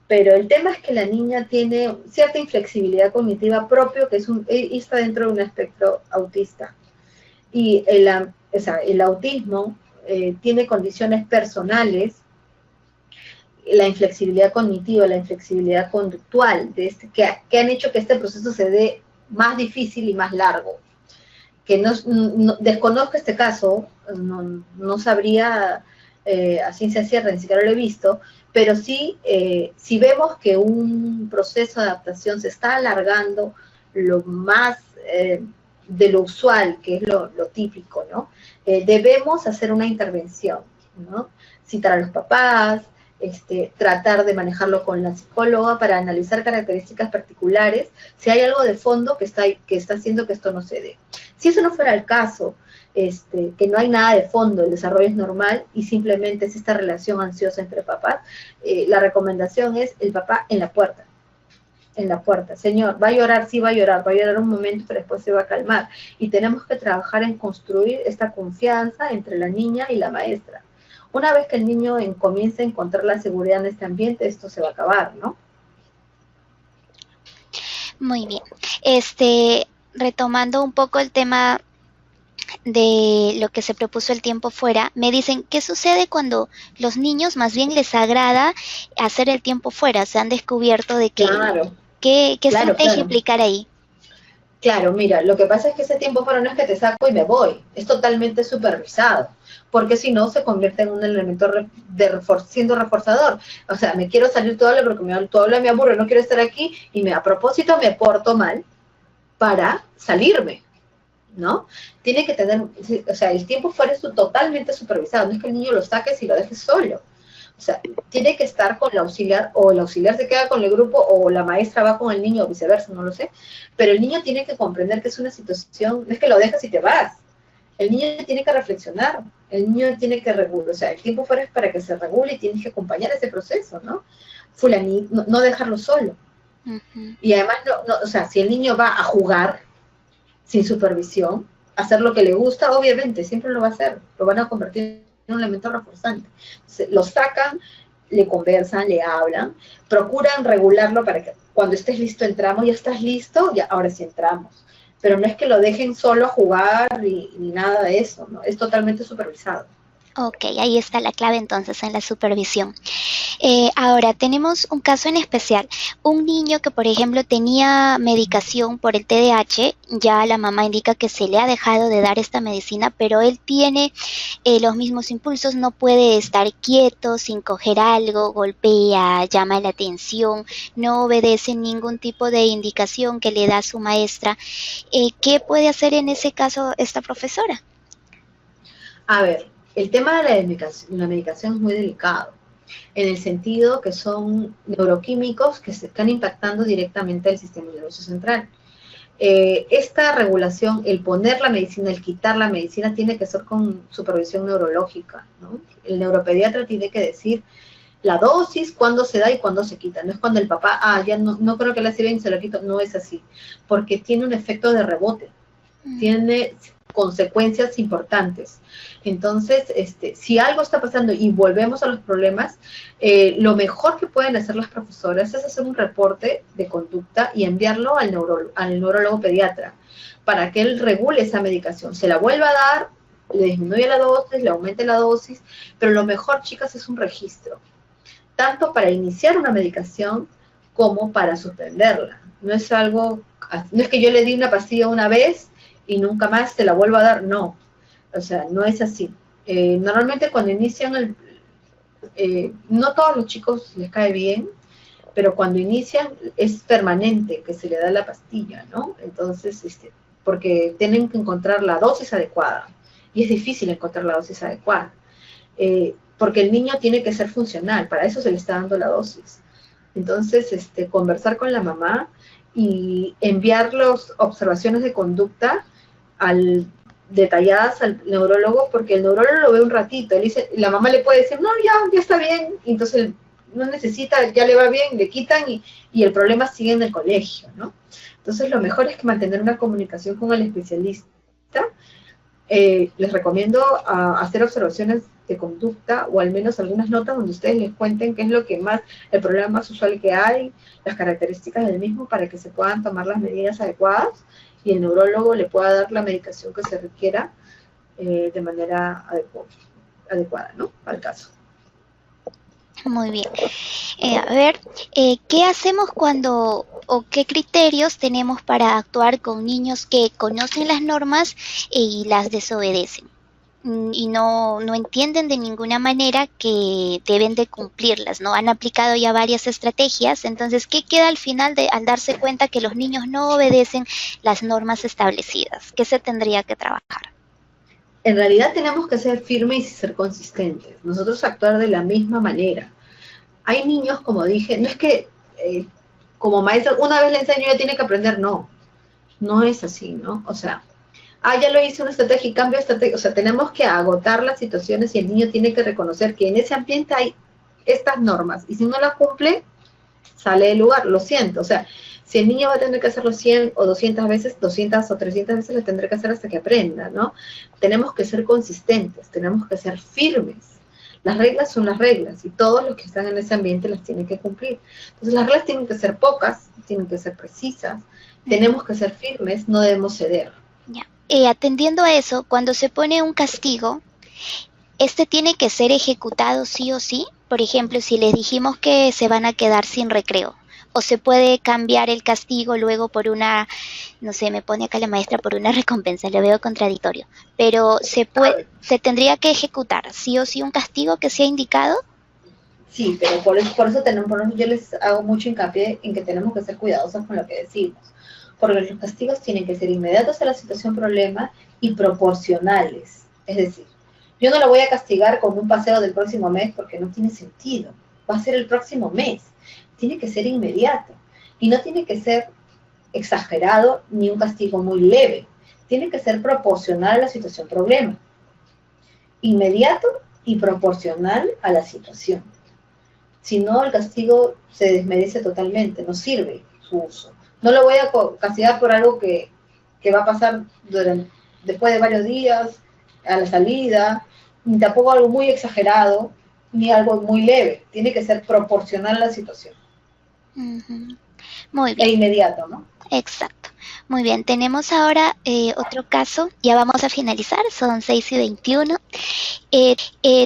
pero el tema es que la niña tiene cierta inflexibilidad cognitiva propio que está dentro de un espectro autista. Y el autismo tiene condiciones personales, la inflexibilidad cognitiva, la inflexibilidad conductual, que han hecho que este proceso se dé más difícil y más largo. Que desconozco este caso, no sabría a ciencia cierta, ni siquiera lo he visto, pero sí, si vemos que un proceso de adaptación se está alargando lo más de lo usual, que es lo típico, ¿no? Debemos hacer una intervención, ¿no? Citar a los papás, tratar de manejarlo con la psicóloga para analizar características particulares, si hay algo de fondo que está haciendo que esto no se dé. Si eso no fuera el caso, que no hay nada de fondo, el desarrollo es normal y simplemente es esta relación ansiosa entre papás, la recomendación es el papá en la puerta. Señor, va a llorar, sí va a llorar un momento, pero después se va a calmar. Y tenemos que trabajar en construir esta confianza entre la niña y la maestra. Una vez que el niño comience a encontrar la seguridad en este ambiente, esto se va a acabar, ¿no? Muy bien. Retomando un poco el tema de lo que se propuso el tiempo fuera, me dicen, ¿qué sucede cuando los niños más bien les agrada hacer el tiempo fuera? Se han descubierto de que... Claro. ¿Qué estrategia implicar ahí? Claro, mira, lo que pasa es que ese tiempo fuera no es que te saco y me voy, es totalmente supervisado, porque si no se convierte en un elemento siendo reforzador. O sea, me quiero salir todo aula porque todo aula me aburre, no quiero estar aquí y a propósito me porto mal para salirme. ¿no? Tiene que tener, o sea, el tiempo fuera totalmente supervisado, no es que el niño lo saques y lo dejes solo. O sea, tiene que estar con la auxiliar, o el auxiliar se queda con el grupo, o la maestra va con el niño, o viceversa, no lo sé. Pero el niño tiene que comprender que es una situación, no es que lo dejas y te vas. El niño tiene que reflexionar, el niño tiene que regular, o sea, el tiempo fuera es para que se regule y tienes que acompañar ese proceso, ¿no? Fulanito, no dejarlo solo. Ujú. Y además, o sea, si el niño va a jugar sin supervisión, hacer lo que le gusta, obviamente, siempre lo va a hacer, lo van a convertir en un elemento reforzante. Lo sacan, le conversan, le hablan, procuran regularlo para que cuando estés listo entramos, ya estás listo, ya ahora sí entramos. Pero no es que lo dejen solo a jugar ni nada de eso, ¿no? Es totalmente supervisado. Ok, ahí está la clave entonces en la supervisión. Ahora, tenemos un caso en especial. Un niño que, por ejemplo, tenía medicación por el TDAH, ya la mamá indica que se le ha dejado de dar esta medicina, pero él tiene los mismos impulsos, no puede estar quieto sin coger algo, golpea, llama la atención, no obedece ningún tipo de indicación que le da su maestra. ¿Qué puede hacer en ese caso esta profesora? A ver, el tema de la medicación es muy delicado, en el sentido que son neuroquímicos que se están impactando directamente el sistema nervioso central. Esta regulación, el poner la medicina, el quitar la medicina, tiene que ser con supervisión neurológica, ¿no? El neuropediatra tiene que decir la dosis, cuándo se da y cuándo se quita. No es cuando el papá, ya no creo que le hace bien y se lo quito. No es así, porque tiene un efecto de rebote, Mm. tiene consecuencias importantes. Entonces, si algo está pasando y volvemos a los problemas, lo mejor que pueden hacer las profesoras es hacer un reporte de conducta y enviarlo al neurólogo pediatra para que él regule esa medicación. Se la vuelva a dar, le disminuye la dosis, le aumente la dosis, pero lo mejor, chicas, es un registro, tanto para iniciar una medicación como para suspenderla. No es algo, no es que yo le di una pastilla una vez y nunca más se la vuelvo a dar, no. O sea, no es así. Normalmente cuando inician no todos los chicos les cae bien, pero cuando inician es permanente que se le da la pastilla, ¿no? Entonces, porque tienen que encontrar la dosis adecuada y es difícil encontrar la dosis adecuada, porque el niño tiene que ser funcional, para eso se le está dando la dosis. Entonces, conversar con la mamá y enviar las observaciones de conducta detalladas al neurólogo, porque el neurólogo lo ve un ratito, él dice, la mamá le puede decir, no, ya está bien, y entonces no necesita, ya le va bien, le quitan y el problema sigue en el colegio, ¿no? Entonces lo mejor es que mantener una comunicación con el especialista. Les recomiendo hacer observaciones de conducta o al menos algunas notas donde ustedes les cuenten qué es lo que más, el problema más usual que hay, las características del mismo para que se puedan tomar las medidas adecuadas y el neurólogo le pueda dar la medicación que se requiera de manera adecuada, ¿no? Al caso. Muy bien. A ver, ¿qué hacemos cuando o qué criterios tenemos para actuar con niños que conocen las normas y las desobedecen? Y no entienden de ninguna manera que deben de cumplirlas, ¿no? Han aplicado ya varias estrategias, entonces, ¿qué queda al final al darse cuenta que los niños no obedecen las normas establecidas? ¿Qué se tendría que trabajar? En realidad tenemos que ser firmes y ser consistentes. Nosotros actuar de la misma manera. Hay niños, como dije, no es que como maestra una vez le enseño ya tiene que aprender, no es así, ¿no? O sea, ya lo hice una estrategia y cambio de estrategia. O sea, tenemos que agotar las situaciones y el niño tiene que reconocer que en ese ambiente hay estas normas y si no las cumple, sale del lugar, lo siento. O sea, si el niño va a tener que hacerlo 100 o 200 veces, 200 o 300 veces lo tendrá que hacer hasta que aprenda, ¿no? Tenemos que ser consistentes, tenemos que ser firmes. Las reglas son las reglas y todos los que están en ese ambiente las tienen que cumplir. Entonces las reglas tienen que ser pocas, tienen que ser precisas, tenemos que ser firmes, no debemos ceder. Ya. Atendiendo a eso, cuando se pone un castigo, este tiene que ser ejecutado sí o sí. Por ejemplo, si les dijimos que se van a quedar sin recreo, o se puede cambiar el castigo luego por una, no sé, me pone acá la maestra por una recompensa, lo veo contradictorio, pero se tendría que ejecutar sí o sí un castigo que sea indicado. Sí, pero por eso yo les hago mucho hincapié en que tenemos que ser cuidadosos con lo que decimos. porque los castigos tienen que ser inmediatos a la situación problema y proporcionales. Es decir, yo no lo voy a castigar con un paseo del próximo mes porque no tiene sentido. Va a ser el próximo mes. Tiene que ser inmediato. Y no tiene que ser exagerado ni un castigo muy leve. Tiene que ser proporcional a la situación problema. Inmediato y proporcional a la situación. Si no, el castigo se desmerece totalmente, no sirve su uso. No lo voy a castigar por algo que va a pasar después de varios días, a la salida, ni tampoco algo muy exagerado, ni algo muy leve. Tiene que ser proporcional a la situación. Muy bien. E inmediato, ¿no? Exacto. Muy bien, tenemos ahora otro caso, ya vamos a finalizar, son 6:21.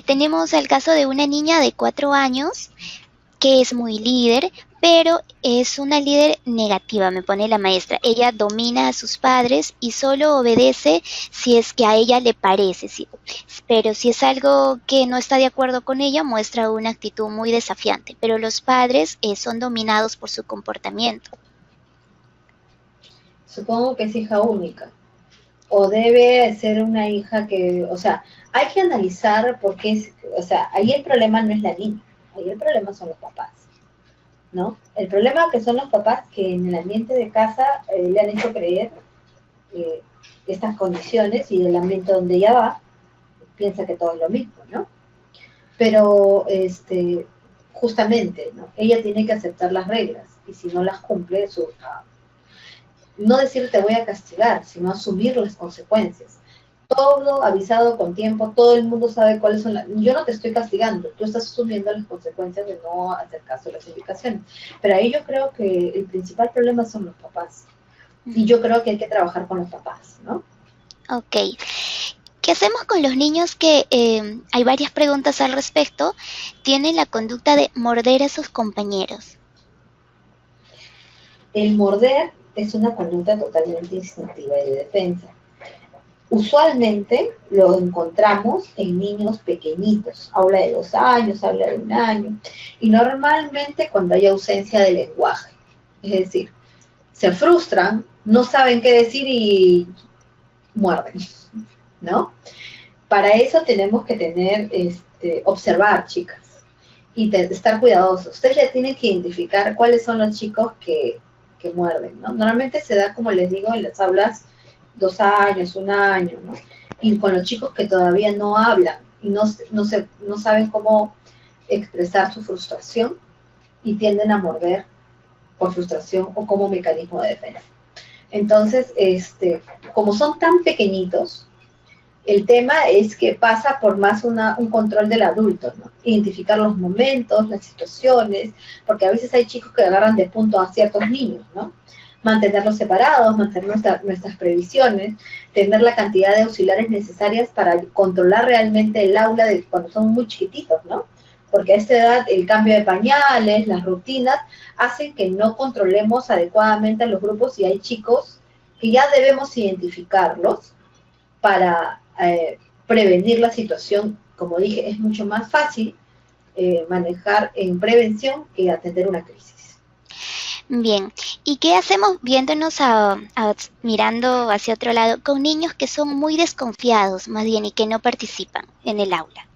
Tenemos el caso de una niña de 4 años que es muy líder, pero es una líder negativa, me pone la maestra. Ella domina a sus padres y solo obedece si es que a ella le parece, sí. Pero si es algo que no está de acuerdo con ella, muestra una actitud muy desafiante. Pero los padres son dominados por su comportamiento. Supongo que es hija única. O debe ser una hija que, o sea, hay que analizar por qué es, o sea, ahí el problema no es la niña, ahí el problema son los papás, ¿no? El problema que son los papás que en el ambiente de casa le han hecho creer estas condiciones y el ambiente donde ella va, piensa que todo es lo mismo, ¿no? Pero, justamente, ¿no? Ella tiene que aceptar las reglas y si no las cumple, no decir te voy a castigar, sino asumir las consecuencias. Todo avisado con tiempo, todo el mundo sabe cuáles son las... Yo no te estoy castigando, tú estás asumiendo las consecuencias de no hacer caso a las indicaciones. Pero ahí yo creo que el principal problema son los papás. Y yo creo que hay que trabajar con los papás, ¿no? Ok. ¿Qué hacemos con los niños que, hay varias preguntas al respecto, tienen la conducta de morder a sus compañeros? El morder es una conducta totalmente instintiva y de defensa. Usualmente lo encontramos en niños pequeñitos, habla de 2 años, habla de 1 año, y normalmente cuando hay ausencia de lenguaje, es decir, se frustran, no saben qué decir y muerden, ¿no? Para eso tenemos que tener, observar, chicas, y estar cuidadosos. Ustedes ya tienen que identificar cuáles son los chicos que muerden, ¿no? Normalmente se da, como les digo, en las aulas 2 años, 1 año, ¿no? Y con los chicos que todavía no hablan y no saben cómo expresar su frustración y tienden a morder por frustración o como mecanismo de defensa. Entonces, como son tan pequeñitos, el tema es que pasa por más un control del adulto, ¿no? Identificar los momentos, las situaciones, porque a veces hay chicos que agarran de punto a ciertos niños, ¿no? Mantenerlos separados, mantener nuestras previsiones, tener la cantidad de auxiliares necesarias para controlar realmente el aula de cuando son muy chiquititos, ¿no? Porque a esta edad el cambio de pañales, las rutinas, hacen que no controlemos adecuadamente a los grupos y hay chicos que ya debemos identificarlos para prevenir la situación. Como dije, es mucho más fácil manejar en prevención que atender una crisis. Bien, ¿y qué hacemos viéndonos mirando hacia otro lado con niños que son muy desconfiados, más bien, y que no participan en el aula?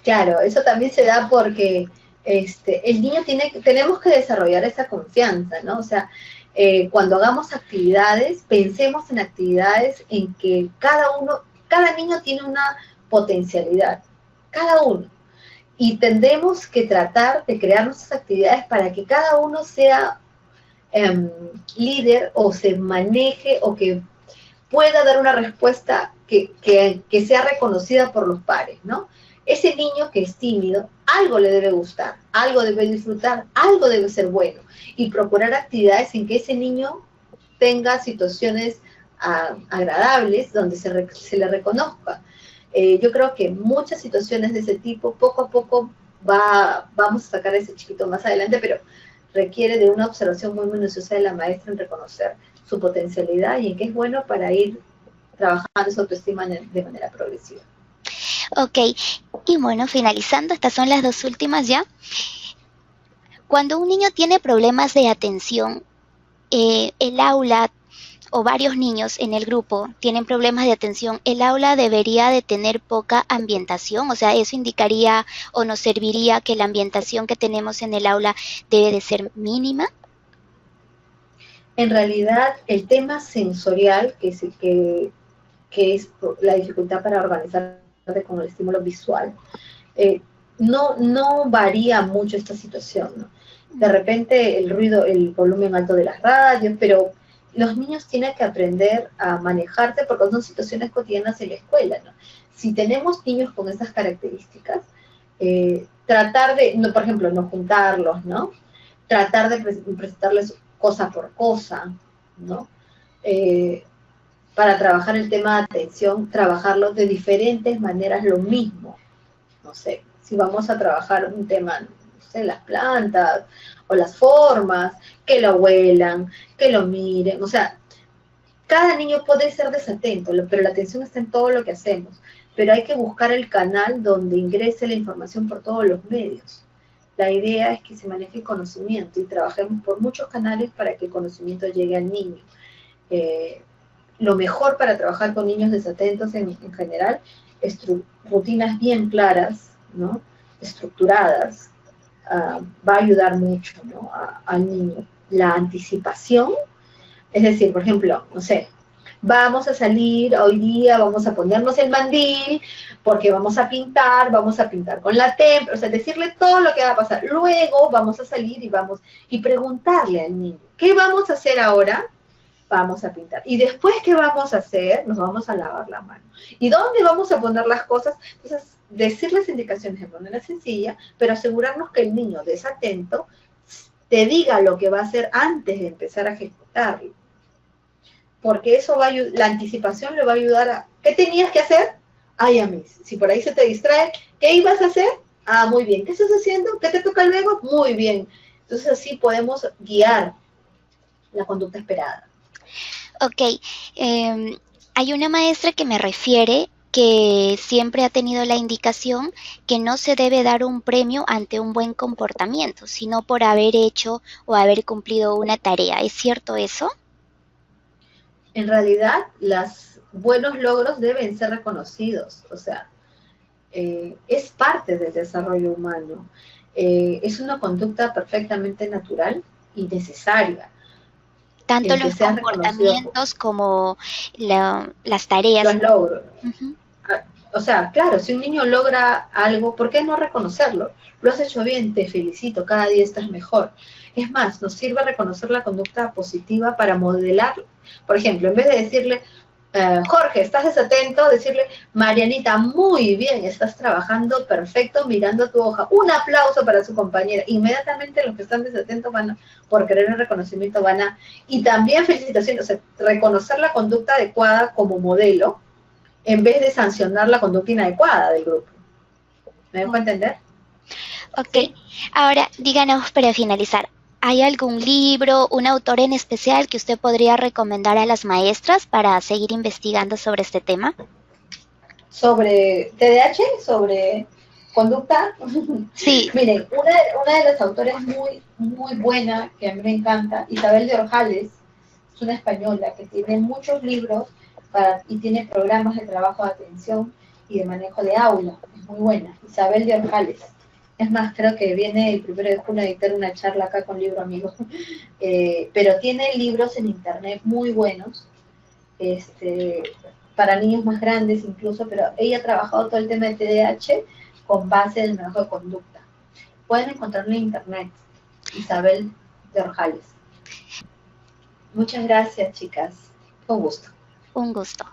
Claro, eso también se da porque el niño tenemos que desarrollar esa confianza, ¿no? O sea, cuando hagamos actividades, pensemos en actividades en que cada niño tiene una potencialidad, cada uno. Y tendremos que tratar de crear nuestras actividades para que cada uno sea líder o se maneje o que pueda dar una respuesta que sea reconocida por los pares, ¿no? Ese niño que es tímido, algo le debe gustar, algo debe disfrutar, algo debe ser bueno. Y procurar actividades en que ese niño tenga situaciones agradables donde se le reconozca. Yo creo que muchas situaciones de ese tipo, poco a poco vamos a sacar a ese chiquito más adelante, pero requiere de una observación muy minuciosa de la maestra en reconocer su potencialidad y en qué es bueno para ir trabajando su autoestima de manera progresiva. Ok, y bueno, finalizando, estas son las 2 últimas ya. Cuando un niño tiene problemas de atención, el aula o varios niños en el grupo tienen problemas de atención, el aula debería de tener poca ambientación, o sea, eso indicaría o nos serviría que la ambientación que tenemos en el aula debe de ser mínima. En realidad, el tema sensorial, que es la dificultad para organizarte con el estímulo visual, eh, no varía mucho esta situación, ¿no? De repente el ruido, el volumen alto de las radios, pero los niños tienen que aprender a manejarse porque son situaciones cotidianas en la escuela, ¿no? Si tenemos niños con esas características, tratar de, no, por ejemplo, no juntarlos, ¿no? Tratar de presentarles cosa por cosa, ¿no? Eh, para trabajar el tema de atención, trabajarlo de diferentes maneras, lo mismo. No sé, si vamos a trabajar un tema, no sé, las plantas o las formas, que lo huelan, que lo miren, o sea, cada niño puede ser desatento, pero la atención está en todo lo que hacemos, pero hay que buscar el canal donde ingrese la información por todos los medios. La idea es que se maneje el conocimiento y trabajemos por muchos canales para que el conocimiento llegue al niño. Eh, lo mejor para trabajar con niños desatentos en general es rutinas bien claras, ¿no? Estructuradas, va a ayudar mucho, ¿no? Al niño. La anticipación, es decir, por ejemplo, no sé, vamos a salir hoy día, vamos a ponernos el mandil, porque vamos a pintar con la témpera, o sea, decirle todo lo que va a pasar. Luego vamos a salir y preguntarle al niño, ¿qué vamos a hacer ahora? Vamos a pintar. Y después, ¿qué vamos a hacer? Nos vamos a lavar la mano. ¿Y dónde vamos a poner las cosas? Entonces, decir las indicaciones de manera sencilla, pero asegurarnos que el niño desatento te diga lo que va a hacer antes de empezar a ejecutarlo. Porque eso va a la anticipación le va a ayudar a, ¿qué tenías que hacer? Ay, a mí, si por ahí se te distrae, ¿qué ibas a hacer? Ah, muy bien. ¿Qué estás haciendo? ¿Qué te toca luego? Muy bien. Entonces así podemos guiar la conducta esperada. Ok, hay una maestra que me refiere que siempre ha tenido la indicación que no se debe dar un premio ante un buen comportamiento, sino por haber hecho o haber cumplido una tarea. ¿Es cierto eso? En realidad, los buenos logros deben ser reconocidos, o sea, es parte del desarrollo humano, es una conducta perfectamente natural y necesaria. Tanto El que los sea reconocido comportamientos como las tareas. los logros. Ujú. O sea, claro, si un niño logra algo, ¿por qué no reconocerlo? Lo has hecho bien, te felicito, cada día estás mejor. Es más, nos sirve reconocer la conducta positiva para modelar. Por ejemplo, en vez de decirle, Jorge, estás desatento, decirle, Marianita, muy bien, estás trabajando perfecto mirando tu hoja. Un aplauso para su compañera. Inmediatamente los que están desatentos van a, por querer el reconocimiento, van a, y también felicitaciones, o sea, reconocer la conducta adecuada como modelo, en vez de sancionar la conducta inadecuada del grupo. ¿Me dejo entender? Ok, ¿Sí? ahora díganos para finalizar, ¿hay algún libro, un autor en especial que usted podría recomendar a las maestras para seguir investigando sobre este tema? Sobre TDAH, sobre conducta. Sí, Miren, una de las autores muy buena, que a mí me encanta, Isabel de Orjales, es una española que tiene muchos libros y tiene programas de trabajo de atención y de manejo de aula. Es muy buena. Isabel de Orjales. Es más, creo que viene el 1 de junio a dictar una charla acá con Libro Amigo. Pero tiene libros en internet muy buenos, para niños más grandes incluso, pero ella ha trabajado todo el tema de TDAH con base en el manejo de conducta. Pueden encontrarlo en internet, Isabel de Orjales. Muchas gracias, chicas. Con gusto. un gusto.